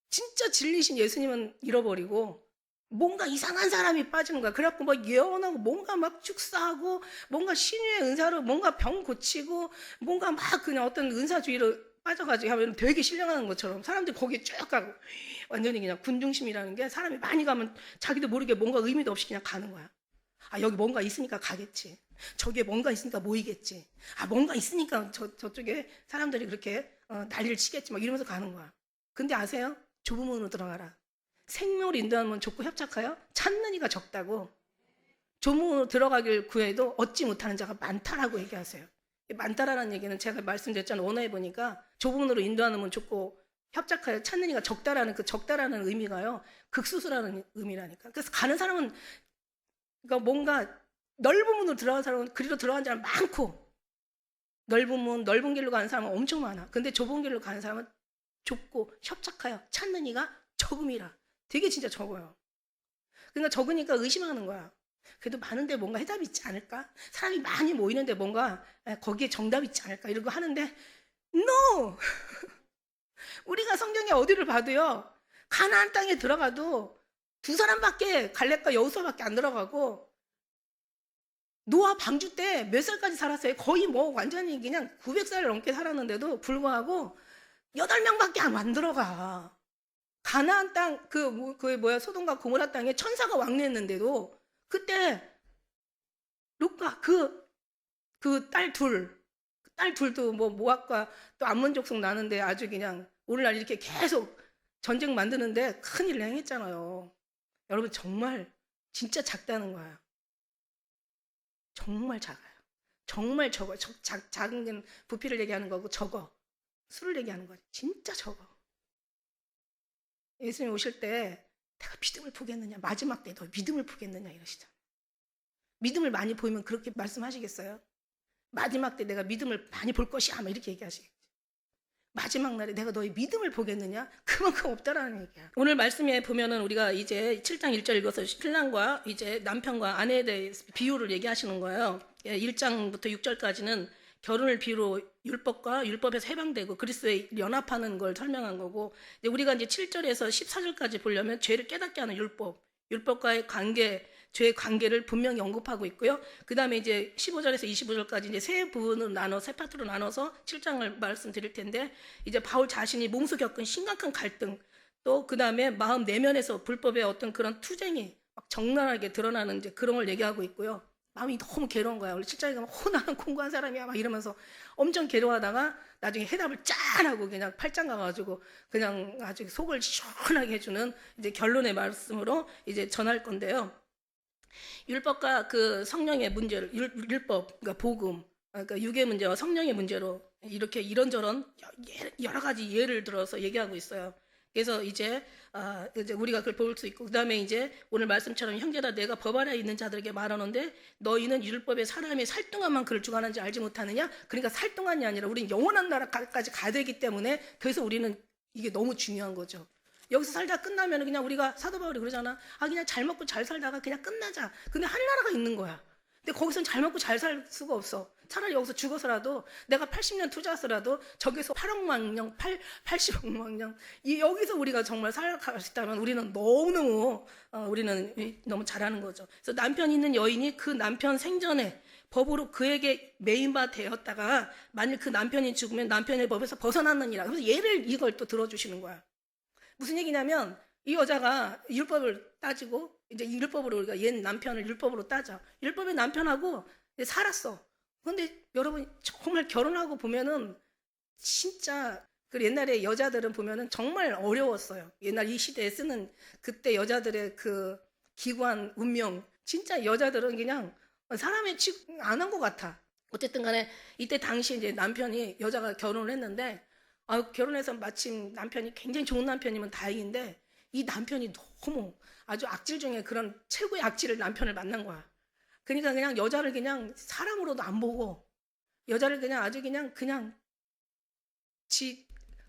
진짜 진리신 예수님은 잃어버리고 뭔가 이상한 사람이 빠지는 거야. 그래갖고 막 예언하고 뭔가 막 축사하고 뭔가 신유의 은사로 뭔가 병 고치고 뭔가 막 그냥 어떤 은사주의로 빠져가지고 하면 되게 신령하는 것처럼 사람들이 거기에 쭉 가고 완전히 그냥 군중심이라는 게 사람이 많이 가면 자기도 모르게 뭔가 의미도 없이 그냥 가는 거야. 여기 뭔가 있으니까 가겠지. 저기에 뭔가 있으니까 모이겠지. 뭔가 있으니까 저쪽에 사람들이 그렇게 난리를 치겠지 막 이러면서 가는 거야. 근데 아세요? 좁은 문으로 들어가라. 생명을 인도하면 좁고 협착하여 찾는 이가 적다고. 좁은 문으로 들어가길 구해도 얻지 못하는 자가 많다라고 얘기하세요. 많다라는 얘기는 제가 말씀드렸잖아요. 원어에 보니까 좁은 문으로 인도하는 문 좁고 협착하여 찾느니가 적다라는 그 적다라는 의미가요. 극소수라는 의미라니까. 그래서 가는 사람은 그러니까 뭔가 넓은 문으로 들어간 사람은 그리로 들어간 사람 많고 넓은 문, 넓은 길로 가는 사람은 엄청 많아. 근데 좁은 길로 가는 사람은 좁고 협착하여 찾는 이가 적음이라. 되게 진짜 적어요. 그러니까 적으니까 의심하는 거야. 그래도 많은데 뭔가 해답이 있지 않을까? 사람이 많이 모이는데 뭔가 거기에 정답이 있지 않을까? 이러고 하는데 NO! 우리가 성경에 어디를 봐도요. 가나안 땅에 들어가도 두 사람밖에 갈렙과 여호수아밖에 안 들어가고 노아 방주 때 몇 살까지 살았어요? 거의 뭐 완전히 그냥 900살 넘게 살았는데도 불구하고 8명밖에 안 들어가. 가나안 땅 소돔과 고모라 땅에 천사가 왕래했는데도 그때 롯과 그 딸 둘도 뭐 모압과 또 암몬 족속 나는데 아주 그냥 오늘날 이렇게 계속 전쟁 만드는데 큰일 행했잖아요. 여러분 정말 진짜 작다는 거야. 정말 작아요. 정말 적어. 작은 건 부피를 얘기하는 거고 적어. 수를 얘기하는 거지. 진짜 적어. 예수님 오실 때 내가 믿음을 보겠느냐, 마지막 때 너 믿음을 보겠느냐 이러시잖아요. 믿음을 많이 보이면 그렇게 말씀하시겠어요? 마지막 때 내가 믿음을 많이 볼 것이야 아마 이렇게 얘기하시겠지. 마지막 날에 내가 너의 믿음을 보겠느냐? 그만큼 없다라는 얘기야. 오늘 말씀에 보면은 우리가 이제 7장 1절 읽어서 신랑과 이제 남편과 아내에 대해서 비유를 얘기하시는 거예요. 1장부터 6절까지는 결혼을 비유로 율법과 율법에서 해방되고 그리스도에 연합하는 걸 설명한 거고, 이제 우리가 이제 7절에서 14절까지 보려면 죄를 깨닫게 하는 율법과의 관계, 죄의 관계를 분명히 언급하고 있고요. 그 다음에 이제 15절에서 25절까지 이제 세 부분으로 세 파트로 나눠서 7장을 말씀드릴 텐데, 이제 바울 자신이 몸소 겪은 심각한 갈등, 또 그 다음에 마음 내면에서 불법의 어떤 그런 투쟁이 막 적나라하게 드러나는 이제 그런 걸 얘기하고 있고요. 마음이 너무 괴로운 거야. 원래 7장에 가면 나는 공부한 사람이야 막 이러면서 엄청 괴로워하다가 나중에 해답을 짠하고 그냥 8장 가가지고 그냥 아주 속을 시원하게 해주는 이제 결론의 말씀으로 이제 전할 건데요. 율법과 그 성령의 문제를 율법, 그러니까 복음, 그러니까 육의 문제와 성령의 문제로 이렇게 이런저런 여러 가지 예를 들어서 얘기하고 있어요. 그래서 이제 우리가 그걸 볼 수 있고, 그 다음에 이제 오늘 말씀처럼 형제다 내가 법 아래 있는 자들에게 말하는데 너희는 율법에 사람이 살뚱한만 그를 주관하는지 알지 못하느냐? 그러니까 살뚱한이 아니라 우리는 영원한 나라까지 가야 되기 때문에, 그래서 우리는 이게 너무 중요한 거죠. 여기서 살다 끝나면 그냥 우리가 사도 바울이 그러잖아. 그냥 잘 먹고 잘 살다가 그냥 끝나자. 근데 하늘나라가 있는 거야. 근데 거기선 잘 먹고 잘 살 수가 없어. 차라리 여기서 죽어서라도 내가 80년 투자해서라도 저기서 8억만 명, 80억만 명 여기서 우리가 정말 살아갈 수 있다면 우리는 너무너무 우리는 너무 잘하는 거죠. 그래서 남편 있는 여인이 그 남편 생전에 법으로 그에게 매인바 되었다가 만일 그 남편이 죽으면 남편의 법에서 벗어났느니라. 그래서 예를 이걸 또 들어주시는 거야. 무슨 얘기냐면 이 여자가 율법을 따지고 이제 율법으로 우리가 옛 남편을 율법으로 따져. 율법의 남편하고 살았어. 근데 여러분 정말 결혼하고 보면은 진짜 그 옛날에 여자들은 보면은 정말 어려웠어요. 옛날 이 시대에 쓰는 그때 여자들의 그 기구한 운명, 진짜 여자들은 그냥 사람의 취급 안 한 것 같아. 어쨌든 간에 이때 당시 이제 남편이 여자가 결혼을 했는데 결혼해서 마침 남편이 굉장히 좋은 남편이면 다행인데 이 남편이 너무 아주 악질 중에 그런 최고의 악질을 남편을 만난 거야. 그러니까 그냥 여자를 그냥 사람으로도 안 보고 여자를 그냥 아주 그냥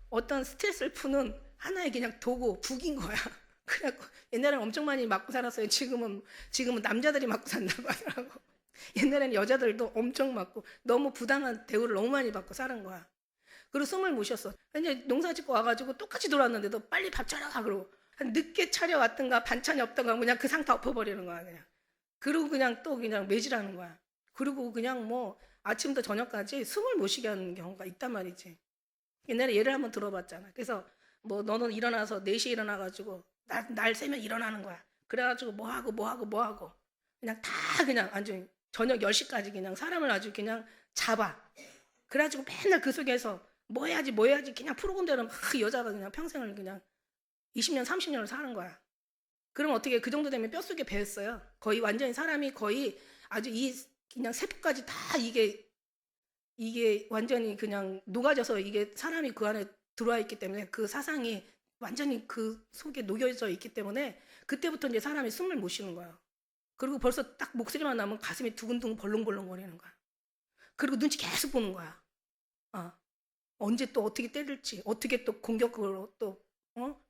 어떤 스트레스를 푸는 하나의 그냥 도구, 북인 거야. 그래갖고 옛날에는 엄청 많이 맞고 살았어요. 지금은 남자들이 맞고 산다고 하더라고. 옛날에는 여자들도 엄청 맞고 너무 부당한 대우를 너무 많이 받고 사는 거야. 그리고 숨을 못 쉬었어. 이제 농사 짓고 와가지고 똑같이 돌아왔는데도 빨리 밥 차려라 그러고 늦게 차려왔던가 반찬이 없던가 그냥 그 상태 엎어버리는 거야 그냥. 그리고 그냥 또 그냥 매질하는 거야. 그리고 그냥 뭐 아침부터 저녁까지 숨을 못 쉬게 하는 경우가 있단 말이지. 옛날에 예를 한번 들어봤잖아. 그래서 뭐 너는 일어나서 4시에 일어나가지고 날 새면 일어나는 거야. 그래가지고 뭐 하고 그냥 다 그냥 아주 저녁 10시까지 그냥 사람을 아주 그냥 잡아. 그래가지고 맨날 그 속에서 뭐 해야지 그냥 프로그램대로 막 여자가 그냥 평생을 그냥 20년 30년을 사는 거야. 그럼 어떻게 그 정도 되면 뼛속에 배었어요. 거의 완전히 사람이 거의 아주 그냥 세포까지 다 이게 완전히 그냥 녹아져서 이게 사람이 그 안에 들어와 있기 때문에 그 사상이 완전히 그 속에 녹여져 있기 때문에 그때부터 이제 사람이 숨을 못 쉬는 거야. 그리고 벌써 딱 목소리만 나면 가슴이 두근두근 벌렁벌렁 거리는 거야. 그리고 눈치 계속 보는 거야. 어. 언제 또 어떻게 때릴지, 어떻게 또 공격으로 또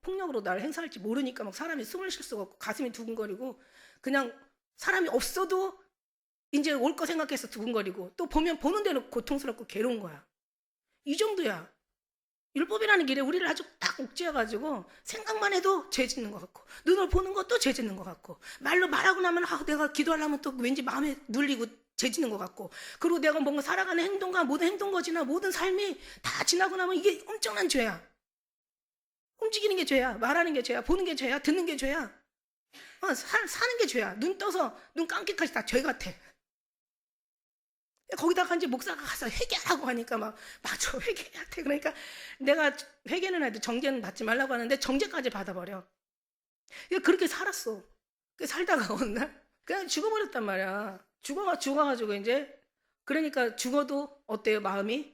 폭력으로 나를 행사할지 모르니까 막 사람이 숨을 쉴 수가 없고 가슴이 두근거리고 그냥 사람이 없어도 이제 올 거 생각해서 두근거리고 또 보면 보는 대로 고통스럽고 괴로운 거야. 이 정도야. 율법이라는 길에 우리를 아주 딱 옥죄어가지고 생각만 해도 죄 짓는 것 같고 눈을 보는 것도 죄 짓는 것 같고 말로 말하고 나면 내가 기도하려면 또 왠지 마음에 눌리고 죄 짓는 것 같고 그리고 내가 뭔가 살아가는 행동과 모든 행동거지나 모든 삶이 다 지나고 나면 이게 엄청난 죄야. 움직이는 게 죄야. 말하는 게 죄야. 보는 게 죄야. 듣는 게 죄야. 사는 게 죄야. 눈 떠서 눈 감기까지 다 죄 같아. 거기다가 이제 목사가 가서 회개하라고 하니까 막 맞아 회개해야 돼. 그러니까 내가 회개는 해도 정죄는 받지 말라고 하는데 정죄까지 받아버려. 그렇게 살았어. 살다가 어느 날 그냥 죽어버렸단 말이야. 죽어가지고 이제 그러니까 죽어도 어때요 마음이?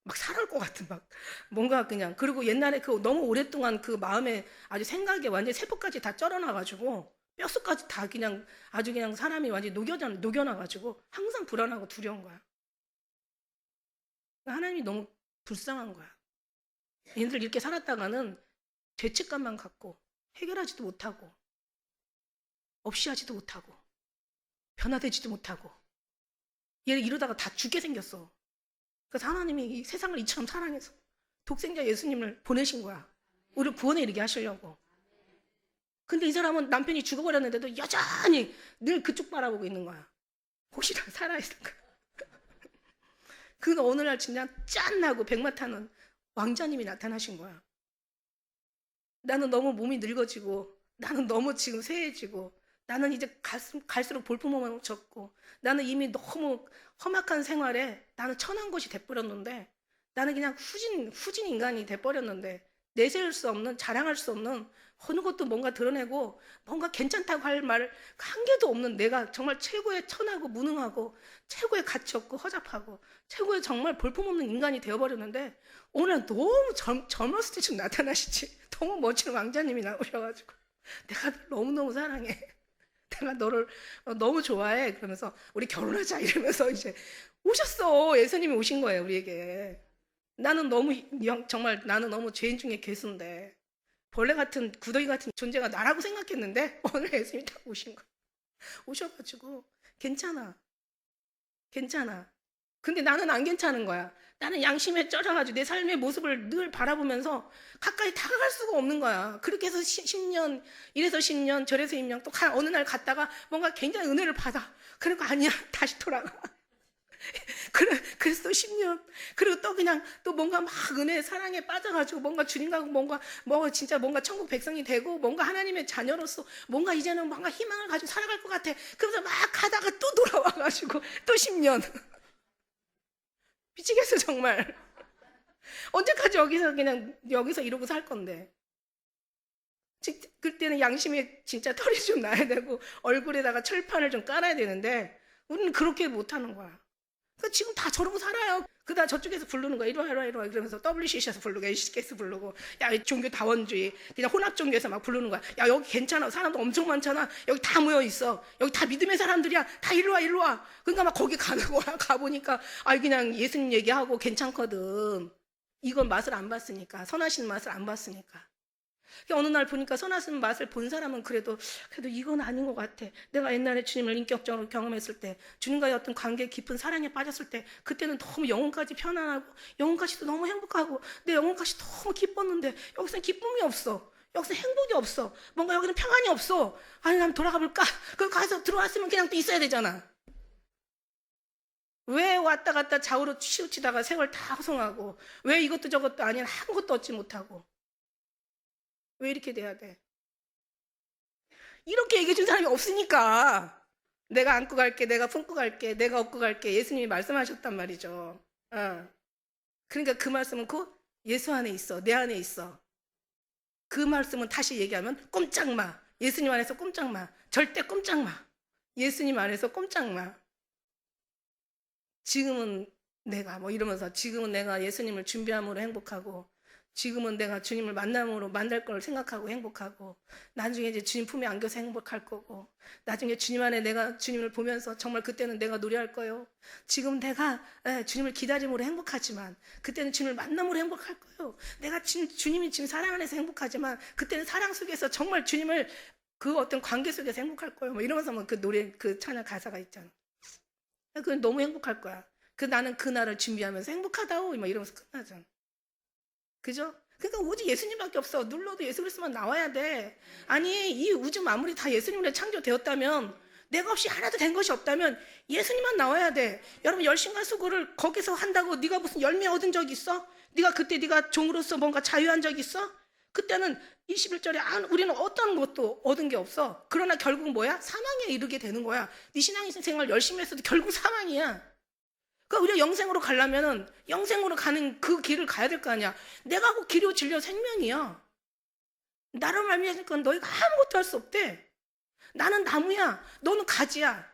막 살아올 것 같은 막 뭔가 그냥 그리고 옛날에 그 너무 오랫동안 그 마음에 아주 생각에 완전 세포까지 다 쩔어놔가지고 뼛속까지 다 그냥 아주 그냥 사람이 완전 녹여놔가지고 항상 불안하고 두려운 거야. 하나님이 너무 불쌍한 거야. 얘네들 이렇게 살았다가는 죄책감만 갖고 해결하지도 못하고 없이 하지도 못하고 변화되지도 못하고 얘를 이러다가 다 죽게 생겼어. 그래서 하나님이 이 세상을 이처럼 사랑해서 독생자 예수님을 보내신 거야. 우리를 구원에 이르게 하시려고. 근데 이 사람은 남편이 죽어버렸는데도 여전히 늘 그쪽 바라보고 있는 거야. 혹시나 살아있을까. 그 어느 날 진짜 짠하고 백마 타는 왕자님이 나타나신 거야. 나는 너무 몸이 늙어지고 나는 너무 지금 쇠해지고 나는 이제 갈수록 볼품만 적고 나는 이미 너무 험악한 생활에 나는 천한 것이 돼버렸는데 나는 그냥 후진 인간이 돼버렸는데 내세울 수 없는 자랑할 수 없는 어느 것도 뭔가 드러내고 뭔가 괜찮다고 할 말 한 개도 없는 내가 정말 최고의 천하고 무능하고 최고의 가치 없고 허접하고 최고의 정말 볼품없는 인간이 되어버렸는데 오늘 너무 젊었을 때 좀 나타나시지. 너무 멋진 왕자님이 나오셔가지고 내가 너무너무 사랑해. 내가 너를 너무 좋아해. 그러면서 우리 결혼하자 이러면서 이제 오셨어. 예수님이 오신 거예요 우리에게. 나는 너무 정말 나는 너무 죄인 중에 괴수인데 벌레 같은 구더기 같은 존재가 나라고 생각했는데 오늘 예수님이 딱 오신 거야. 오셔가지고 괜찮아. 근데 나는 안 괜찮은 거야. 나는 양심에 쩔어가지고 내 삶의 모습을 늘 바라보면서 가까이 다가갈 수가 없는 거야. 그렇게 해서 10년, 이래서 10년, 저래서 10년, 또 어느 날 갔다가 뭔가 굉장히 은혜를 받아. 그리고 아니야, 다시 돌아가. 그래서 또 10년. 그리고 또 그냥 또 뭔가 막 은혜, 사랑에 빠져가지고 뭔가 주님과 뭔가 진짜 뭔가 천국 백성이 되고 뭔가 하나님의 자녀로서 뭔가 이제는 뭔가 희망을 가지고 살아갈 것 같아. 그래서 막 가다가 또 돌아와가지고 또 10년. 미치겠어 정말. 언제까지 여기서 이러고 살 건데. 그때는 양심에 진짜 털이 좀 나야 되고 얼굴에다가 철판을 좀 깔아야 되는데 우리는 그렇게 못하는 거야. 그러니까 지금 다 저러고 살아요. 그다음 저쪽에서 부르는 거야. 이리 와 이러면서 WCC에서 부르고 HC에서 부르고 야 종교 다원주의 그냥 혼합 종교에서 막 부르는 거야. 야 여기 괜찮아. 사람도 엄청 많잖아. 여기 다 모여 있어. 여기 다 믿음의 사람들이야. 다 이리 와. 그러니까 막 거기 가는 거야. 가보니까 그냥 예수님 얘기하고 괜찮거든. 이건 맛을 안 봤으니까. 선하신 맛을 안 봤으니까. 어느 날 보니까 선하신 맛을 본 사람은 그래도 이건 아닌 것 같아. 내가 옛날에 주님을 인격적으로 경험했을 때 주님과의 어떤 관계 깊은 사랑에 빠졌을 때 그때는 너무 영혼까지 편안하고 영혼까지도 너무 행복하고 내 영혼까지 너무 기뻤는데 여기서는 기쁨이 없어. 여기서 행복이 없어. 뭔가 여기는 평안이 없어. 아니 난 돌아가 볼까? 그 가서 들어왔으면 그냥 또 있어야 되잖아. 왜 왔다 갔다 좌우로 치우치다가 세월 다 허송하고 왜 이것도 저것도 아닌 아무것도 얻지 못하고 왜 이렇게 돼야 돼? 이렇게 얘기해 준 사람이 없으니까 내가 안고 갈게, 내가 품고 갈게, 내가 업고 갈게 예수님이 말씀하셨단 말이죠. 그러니까 그 말씀은 곧 예수 안에 있어. 내 안에 있어. 그 말씀은 다시 얘기하면 꼼짝 마. 예수님 안에서 꼼짝 마. 절대 꼼짝 마. 예수님 안에서 꼼짝 마. 지금은 내가 이러면서 지금은 내가 예수님을 준비함으로 행복하고 지금은 내가 주님을 만날 걸 생각하고 행복하고, 나중에 이제 주님 품에 안겨서 행복할 거고, 나중에 주님 안에 내가 주님을 보면서 정말 그때는 내가 노래할 거예요. 지금 내가 주님을 기다림으로 행복하지만 그때는 주님을 만남으로 행복할 거예요. 내가 주님이 지금 사랑 안에서 행복하지만 그때는 사랑 속에서 정말 주님을 그 어떤 관계 속에서 행복할 거예요. 뭐 이러면서 뭐 그 노래 그 찬양 가사가 있잖아. 그건 너무 행복할 거야. 나는 그날을 준비하면서 행복하다고 막 이러면서 끝나잖아. 그죠? 그러니까 오직 예수님밖에 없어. 눌러도 예수 그리스도만 나와야 돼. 아니 이 우주 만물이 다 예수님으로 창조되었다면, 내가 없이 하나도 된 것이 없다면 예수님만 나와야 돼. 여러분 열심과 수고를 거기서 한다고 네가 무슨 열매 얻은 적 있어? 네가 그때 네가 종으로서 뭔가 자유한 적 있어? 그때는 21절에 우리는 어떤 것도 얻은 게 없어. 그러나 결국 뭐야? 사망에 이르게 되는 거야. 네 신앙생활 열심히 했어도 결국 사망이야. 그러니까 우리가 영생으로 가려면은 영생으로 가는 그 길을 가야 될 거 아니야. 내가 그 길이요 진리요 생명이야. 나를 말미암으니까 너희가 아무것도 할 수 없대. 나는 나무야, 너는 가지야.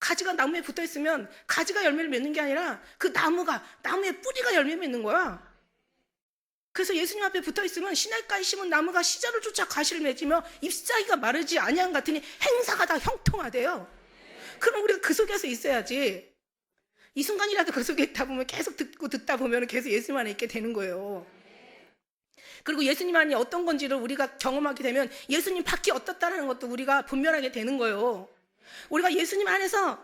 가지가 나무에 붙어 있으면 가지가 열매를 맺는 게 아니라 그 나무의 뿌리가 열매 맺는 거야. 그래서 예수님 앞에 붙어 있으면 시냇가에 심은 나무가 시절을 쫓아 가시를 맺으며 잎사귀가 마르지 아니한 같으니 행사가 다 형통하대요. 그럼 우리가 그 속에서 있어야지. 이 순간이라도 그 속에 있다 보면 계속 듣다 보면 계속 예수님 안에 있게 되는 거예요. 그리고 예수님 안이 어떤 건지를 우리가 경험하게 되면 예수님 밖이 어떻다는 것도 우리가 분별하게 되는 거예요. 우리가 예수님 안에서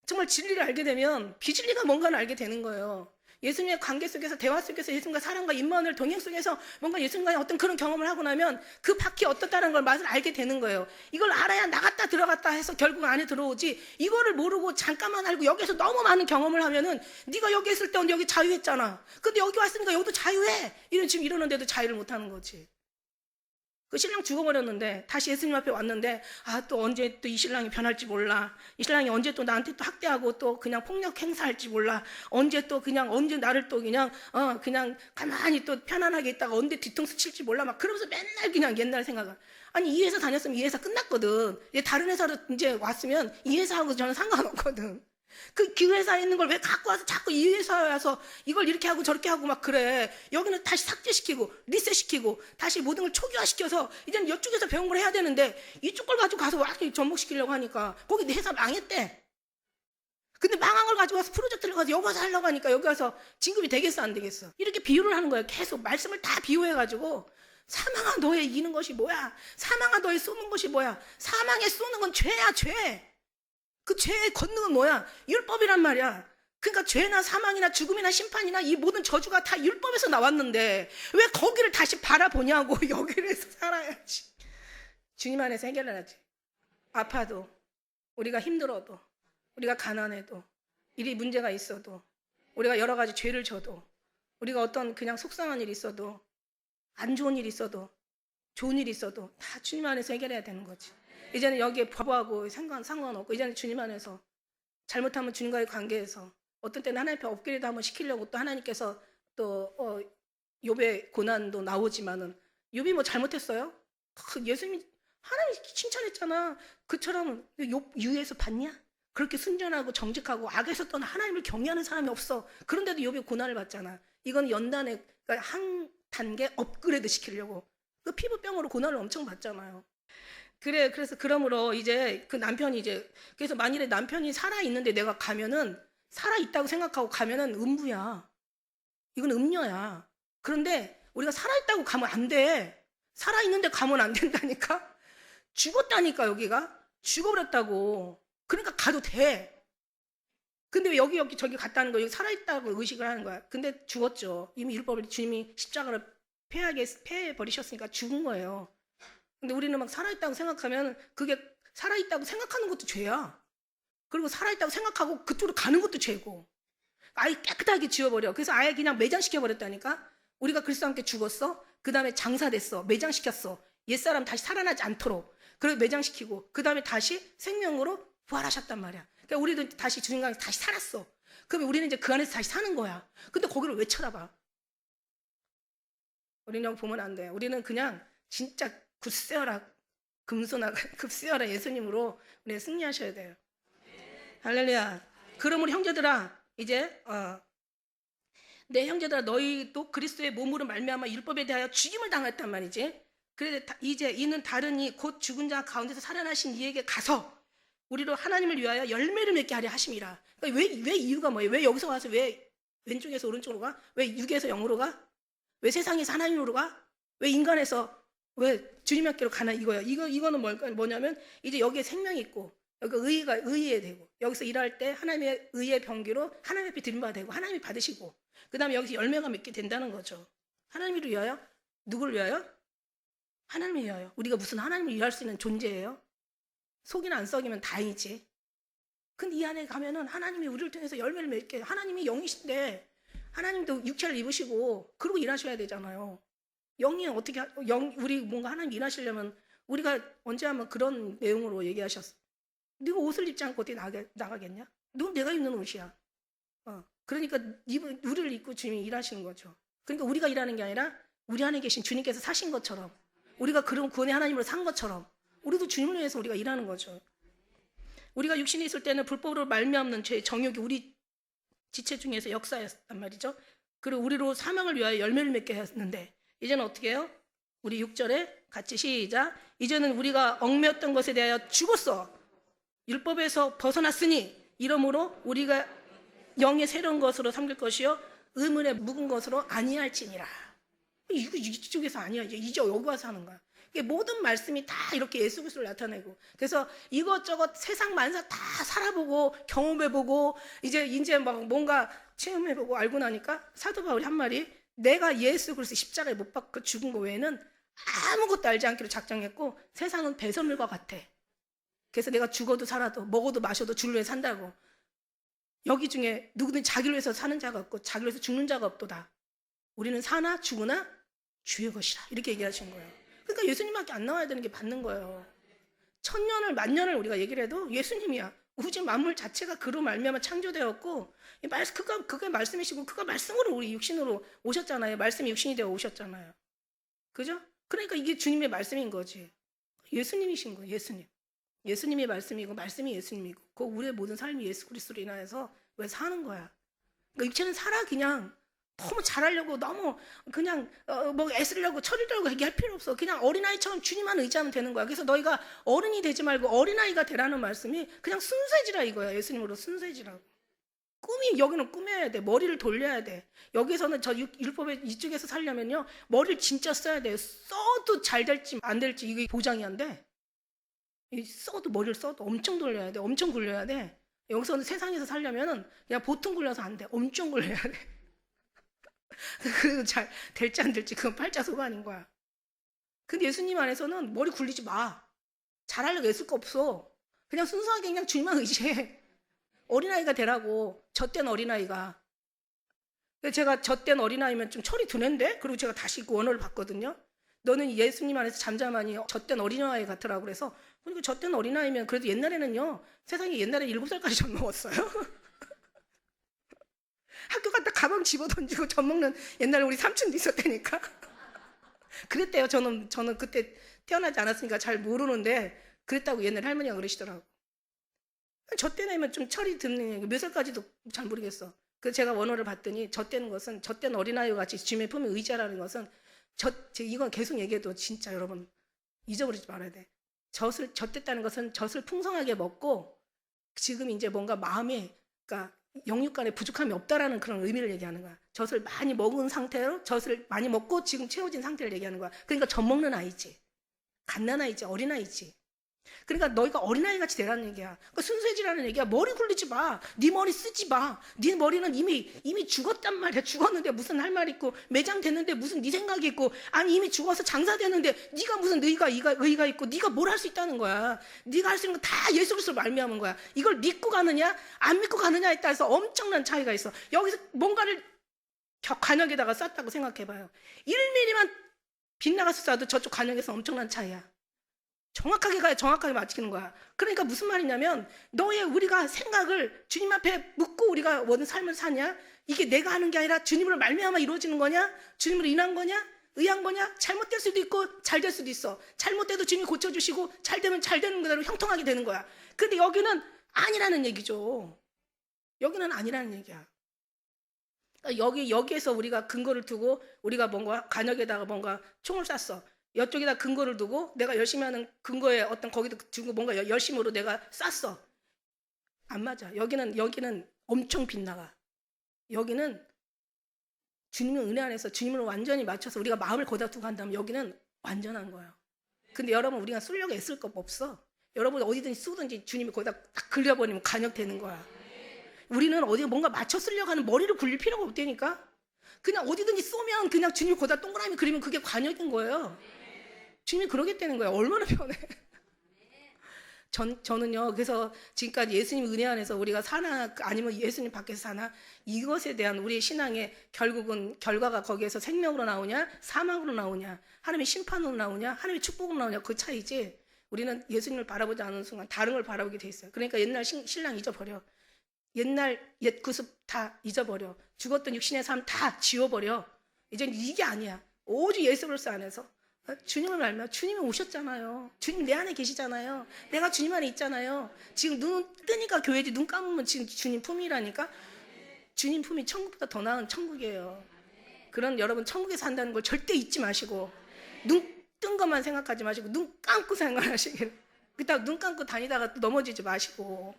정말 진리를 알게 되면 비진리가 뭔가를 알게 되는 거예요. 예수님의 관계 속에서, 대화 속에서, 예수님과 사랑과 임마누엘 동행 속에서 뭔가 예수님과의 어떤 그런 경험을 하고 나면 그 밖이 어떻다는 걸 맛을 알게 되는 거예요. 이걸 알아야 나갔다 들어갔다 해서 결국 안에 들어오지, 이거를 모르고 잠깐만 알고 여기서 너무 많은 경험을 하면은 네가 여기 있을 때 여기 자유했잖아. 근데 여기 왔으니까 여기도 자유해. 지금 이러는데도 자유를 못하는 거지. 그 신랑 죽어버렸는데 다시 예수님 앞에 왔는데 또 언제 또 이 신랑이 변할지 몰라. 이 신랑이 언제 또 나한테 또 학대하고 또 그냥 폭력 행사할지 몰라. 언제 나를 또 그냥 가만히 또 편안하게 있다가 언제 뒤통수 칠지 몰라. 막 그러면서 맨날 그냥 옛날 생각을. 아니 이 회사 다녔으면 이 회사 끝났거든. 다른 회사로 이제 왔으면 이 회사하고 저는 상관없거든. 그 회사에 있는 걸 왜 갖고 와서 자꾸 이 회사에 와서 이걸 이렇게 하고 저렇게 하고 막 그래. 여기는 다시 삭제시키고 리셋시키고 다시 모든 걸 초기화시켜서 이제는 이쪽에서 배운 걸 해야 되는데 이쪽 걸 가지고 가서 완전히 접목시키려고 하니까 거기 내 회사 망했대. 근데 망한 걸 가지고 와서 프로젝트를 가서 여기 와서 하려고 하니까 여기 와서 진급이 되겠어 안 되겠어? 이렇게 비유를 하는 거예요. 계속 말씀을 다 비유해가지고 사망아 너의 이기는 것이 뭐야? 사망아 너의 쏘는 것이 뭐야? 사망에 쏘는 건 죄야 죄. 그 죄의 권능은 뭐야? 율법이란 말이야. 그러니까 죄나 사망이나 죽음이나 심판이나 이 모든 저주가 다 율법에서 나왔는데 왜 거기를 다시 바라보냐고. 여기를 살아야지. 주님 안에서 해결해야지. 아파도, 우리가 힘들어도, 우리가 가난해도, 일이 문제가 있어도, 우리가 여러 가지 죄를 져도, 우리가 어떤 그냥 속상한 일이 있어도, 안 좋은 일이 있어도, 좋은 일이 있어도 다 주님 안에서 해결해야 되는 거지. 이제는 여기에 바보하고 상관없고 이제는 주님 안에서, 잘못하면 주님과의 관계에서, 어떤 때는 하나님 앞에 업그레이드 한번 시키려고 또 하나님께서 또 욥의 고난도 나오지만은 욥이 뭐 잘못했어요? 예수님이 하나님 칭찬했잖아. 그처럼 욥 유에서 봤냐? 그렇게 순전하고 정직하고 악에서 떠나 하나님을 경외하는 사람이 없어. 그런데도 욥이 고난을 받잖아. 이건 연단의 그러니까 한 단계 업그레이드 시키려고 그 피부병으로 고난을 엄청 받잖아요. 그래서 그러므로 이제 그 남편이 그래서 만일에 남편이 살아 있는데 내가 가면은, 살아 있다고 생각하고 가면은 음부야. 이건 음녀야. 그런데 우리가 살아 있다고 가면 안 돼. 살아 있는데 가면 안 된다니까. 죽었다니까. 여기가 죽어버렸다고. 그러니까 가도 돼. 근데 왜 여기 저기 갔다는 거야? 여기 살아 있다고 의식을 하는 거야. 근데 죽었죠. 이미 율법을 주님이 십자가를 폐해 버리셨으니까 죽은 거예요. 근데 우리는 막 살아있다고 생각하면 그게 살아있다고 생각하는 것도 죄야. 그리고 살아있다고 생각하고 그쪽으로 가는 것도 죄고. 아예 깨끗하게 지워버려. 그래서 아예 그냥 매장시켜버렸다니까. 우리가 그리스도와 함께 죽었어. 그 다음에 장사됐어. 매장시켰어. 옛사람 다시 살아나지 않도록. 그리고 매장시키고 그 다음에 다시 생명으로 부활하셨단 말이야. 그러니까 우리도 다시 주님과 함께 다시 살았어. 그러면 우리는 이제 그 안에서 다시 사는 거야. 근데 거기를 왜 쳐다봐? 우리는 여기 보면 안 돼. 우리는 그냥 진짜 굳세어라 금손아 급세어라 예수님으로 우리 승리하셔야 돼요. 할렐루야. 그러므로 형제들아 이제 내 형제들아 너희도 그리스도의 몸으로 말미암아 율법에 대하여 죽임을 당했단 말이지. 그래서 이제 이는 다르니 곧 죽은 자 가운데서 살아나신 이에게 가서 우리로 하나님을 위하여 열매를 맺게 하려 하심이라. 그러니까 왜 이유가 뭐예요? 왜 여기서 와서 왜 왼쪽에서 오른쪽으로 가? 왜 육에서 영으로 가? 왜 세상에서 하나님으로 가? 왜 인간에서 왜 주님께로 가나 이거야. 이거는 뭐냐면 이제 여기에 생명이 있고 여기 의에 되고 여기서 일할 때 하나님의 의의 병기로 하나님 앞에 드림받아 되고 하나님이 받으시고 그 다음에 여기서 열매가 맺게 된다는 거죠. 하나님을 위하여? 누구를 위하여? 하나님을 위하여. 우리가 무슨 하나님을 위할 수 있는 존재예요? 속이나 안 썩이면 다행이지. 근데 이 안에 가면은 하나님이 우리를 통해서 열매를 맺게 하나님이 영이신데 하나님도 육체를 입으시고 그러고 일하셔야 되잖아요. 영이 어떻게 우리 뭔가 하나님 일하시려면 우리가 언제 한번 그런 내용으로 얘기하셨어. 네가 옷을 입지 않고 어떻게 나가겠냐? 넌 내가 입는 옷이야. 그러니까 우리를 입고 주님이 일하시는 거죠. 그러니까 우리가 일하는 게 아니라 우리 안에 계신 주님께서 사신 것처럼 우리가 그런 구원의 하나님으로 산 것처럼 우리도 주님을 위해서 우리가 일하는 거죠. 우리가 육신이 있을 때는 불법으로 말미암는 죄 정욕이 우리 지체 중에서 역사였단 말이죠. 그리고 우리로 사망을 위하여 열매를 맺게 했는데 이제는 어떻게 해요? 우리 6절에 같이 시작. 이제는 우리가 얽매였던 것에 대하여 죽었어. 율법에서 벗어났으니 이러므로 우리가 영의 새로운 것으로 삼길 것이요 의문에 묵은 것으로 아니할지니라. 이쪽에서 아니야. 이제 여기 와서 하는 거야. 모든 말씀이 다 이렇게 예수 그리스도를 나타내고 그래서 이것저것 세상 만사 다 살아보고 경험해보고 이제 막 뭔가 체험해보고 알고 나니까 사도 바울이 한 말이 내가 예수 그리스도 십자가에 못 박혀 죽은 거 외에는 아무것도 알지 않기로 작정했고 세상은 배설물과 같아. 그래서 내가 죽어도 살아도 먹어도 마셔도 주를 위해 산다고. 여기 중에 누구든 자기를 위해서 사는 자가 없고 자기를 위해서 죽는 자가 없도다. 우리는 사나 죽으나 주의 것이라 이렇게 얘기하신 거예요. 그러니까 예수님밖에 안 나와야 되는 게 맞는 거예요. 천년을 만년을 우리가 얘기를 해도 예수님이야. 우주 만물 자체가 그로 말미암아 창조되었고 그가 말씀이시고 그가 말씀으로 우리 육신으로 오셨잖아요. 말씀이 육신이 되어 오셨잖아요. 그죠? 그러니까 이게 주님의 말씀인 거지. 예수님이신 거예요. 예수님의 말씀이고 말씀이 예수님이고 그 우리의 모든 삶이 예수 그리스도로 인하여서 왜 사는 거야. 그러니까 육체는 살아 그냥 너무 잘하려고 너무 그냥 뭐 애쓰려고 철을 들고 얘기할 필요 없어. 그냥 어린아이처럼 주님만 의지하면 되는 거야. 그래서 너희가 어른이 되지 말고 어린아이가 되라는 말씀이 그냥 순수해지라 이거야. 예수님으로 순수해지라고. 여기는 꾸며야 돼. 머리를 돌려야 돼. 여기서는 저 율법의 이쪽에서 살려면요 머리를 진짜 써야 돼요. 써도 잘 될지 안 될지 이게 보장이 안 돼. 머리를 써도 엄청 돌려야 돼. 엄청 굴려야 돼. 여기서는 세상에서 살려면은 그냥 보통 굴려서 안 돼. 엄청 굴려야 돼. 그래도 잘 될지 안 될지 그건 팔자소관인 거야. 근데 예수님 안에서는 머리 굴리지 마. 잘하려고 애쓸 거 없어. 그냥 순수하게 그냥 주님만 의지해. 어린아이가 되라고. 젖된 어린아이가. 제가 젖된 어린아이면 좀 철이 드는데 그리고 제가 다시 그 원어를 봤거든요. 너는 예수님 안에서 잠잠하니 젖된 어린아이 같으라고 그래서 그러니까 젖된 어린아이면 그래도 옛날에는요 세상에 옛날에 7살까지 젖 먹었어요. 학교 갔다 가방 집어던지고 젖 먹는 옛날에 우리 삼촌도 있었다니까. 그랬대요. 저는 그때 태어나지 않았으니까 잘 모르는데 그랬다고 옛날 할머니가 그러시더라고. 젖된 애면 좀 철이 드는 몇 살까지도 잘 모르겠어. 그래서 제가 원어를 봤더니 젖되는 것은 젖된 어린아이와 같이 주님의 품에 의지하라는 것은 이건 계속 얘기해도 진짜 여러분 잊어버리지 말아야 돼. 젖됐다는 것은 젖을 풍성하게 먹고 지금 이제 뭔가 마음에 그러니까 영육 간에 부족함이 없다라는 그런 의미를 얘기하는 거야. 젖을 많이 먹은 상태로 젖을 많이 먹고 지금 채워진 상태를 얘기하는 거야. 그러니까 젖 먹는 아이지. 갓난아이지. 어린아이지. 그러니까 너희가 어린아이같이 되라는 얘기야. 그러니까 순수해지라는 얘기야. 머리 굴리지 마. 네 머리 쓰지 마. 네 머리는 이미 죽었단 말이야. 죽었는데 무슨 할 말 있고 매장 됐는데 무슨 네 생각이 있고 아니 이미 죽어서 장사되는데 네가 무슨 의가 있고 네가 뭘 할 수 있다는 거야. 네가 할 수 있는 거 다 예수 그리스도로 말미암은 거야. 이걸 믿고 가느냐 안 믿고 가느냐에 따라서 엄청난 차이가 있어. 여기서 뭔가를 관역에다가 쌌다고 생각해봐요. 1mm만 빗나가서 쏴도 저쪽 관역에서 엄청난 차이야. 정확하게 맞추는 거야. 그러니까 무슨 말이냐면 우리가 생각을 주님 앞에 묻고 우리가 원하는 삶을 사냐? 이게 내가 하는 게 아니라 주님으로 말미암아 이루어지는 거냐? 주님으로 인한 거냐? 의한 거냐? 잘못될 수도 있고 잘 될 수도 있어. 잘못돼도 주님이 고쳐주시고 잘 되면 잘 되는 그대로 형통하게 되는 거야. 근데 여기는 아니라는 얘기죠. 여기는 아니라는 얘기야. 그러니까 여기에서 우리가 근거를 두고 우리가 뭔가 간역에다가 뭔가 총을 쐈어. 이쪽에다 근거를 두고 내가 열심히 하는 근거에 어떤 거기도 두고 뭔가 열심으로 내가 쐈어. 안 맞아. 여기는 엄청 빗나가. 여기는 주님의 은혜 안에서 주님을 완전히 맞춰서 우리가 마음을 거기다 두고 한다면 여기는 완전한 거예요. 근데 여러분 우리가 쏠려고 애쓸 거 없어. 여러분 어디든지 쏘든지 주님이 거기다 딱 걸려버리면 간역되는 거야. 우리는 어디 뭔가 맞춰 쓰려고 하는 머리를 굴릴 필요가 없다니까. 그냥 어디든지 쏘면 그냥 주님이 거기다 동그라미 그리면 그게 관역인 거예요. 주님이 그러겠다는 거예요. 얼마나 편해. 저는요, 그래서 지금까지 예수님 은혜 안에서 우리가 사나, 아니면 예수님 밖에서 사나, 이것에 대한 우리의 신앙의 결국은 결과가 거기에서 생명으로 나오냐, 사망으로 나오냐, 하나님의 심판으로 나오냐, 하나님의 축복으로 나오냐, 그 차이지. 우리는 예수님을 바라보지 않는 순간 다른 걸 바라보게 돼 있어요. 그러니까 옛날 신랑 잊어버려. 옛날 옛 구습 다 잊어버려. 죽었던 육신의 삶 다 지워버려. 이젠 이게 아니야. 오직 예수 그리스도 안에서 주님을 알면 주님이 오셨잖아요. 주님 내 안에 계시잖아요. 내가 주님 안에 있잖아요. 지금 눈 뜨니까 교회지 눈 감으면 지금 주님 품이라니까. 주님 품이 천국보다 더 나은 천국이에요. 그런 여러분 천국에 산다는 걸 절대 잊지 마시고 눈 뜬 것만 생각하지 마시고 눈 감고 생각하시길. 그렇다고 눈 감고 다니다가 또 넘어지지 마시고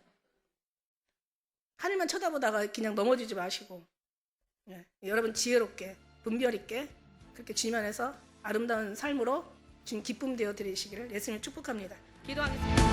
하늘만 쳐다보다가 그냥 넘어지지 마시고 여러분 지혜롭게 분별 있게 그렇게 주님 안에서 아름다운 삶으로 주님 기쁨 되어 드리시기를 예수님 축복합니다. 기도하겠습니다.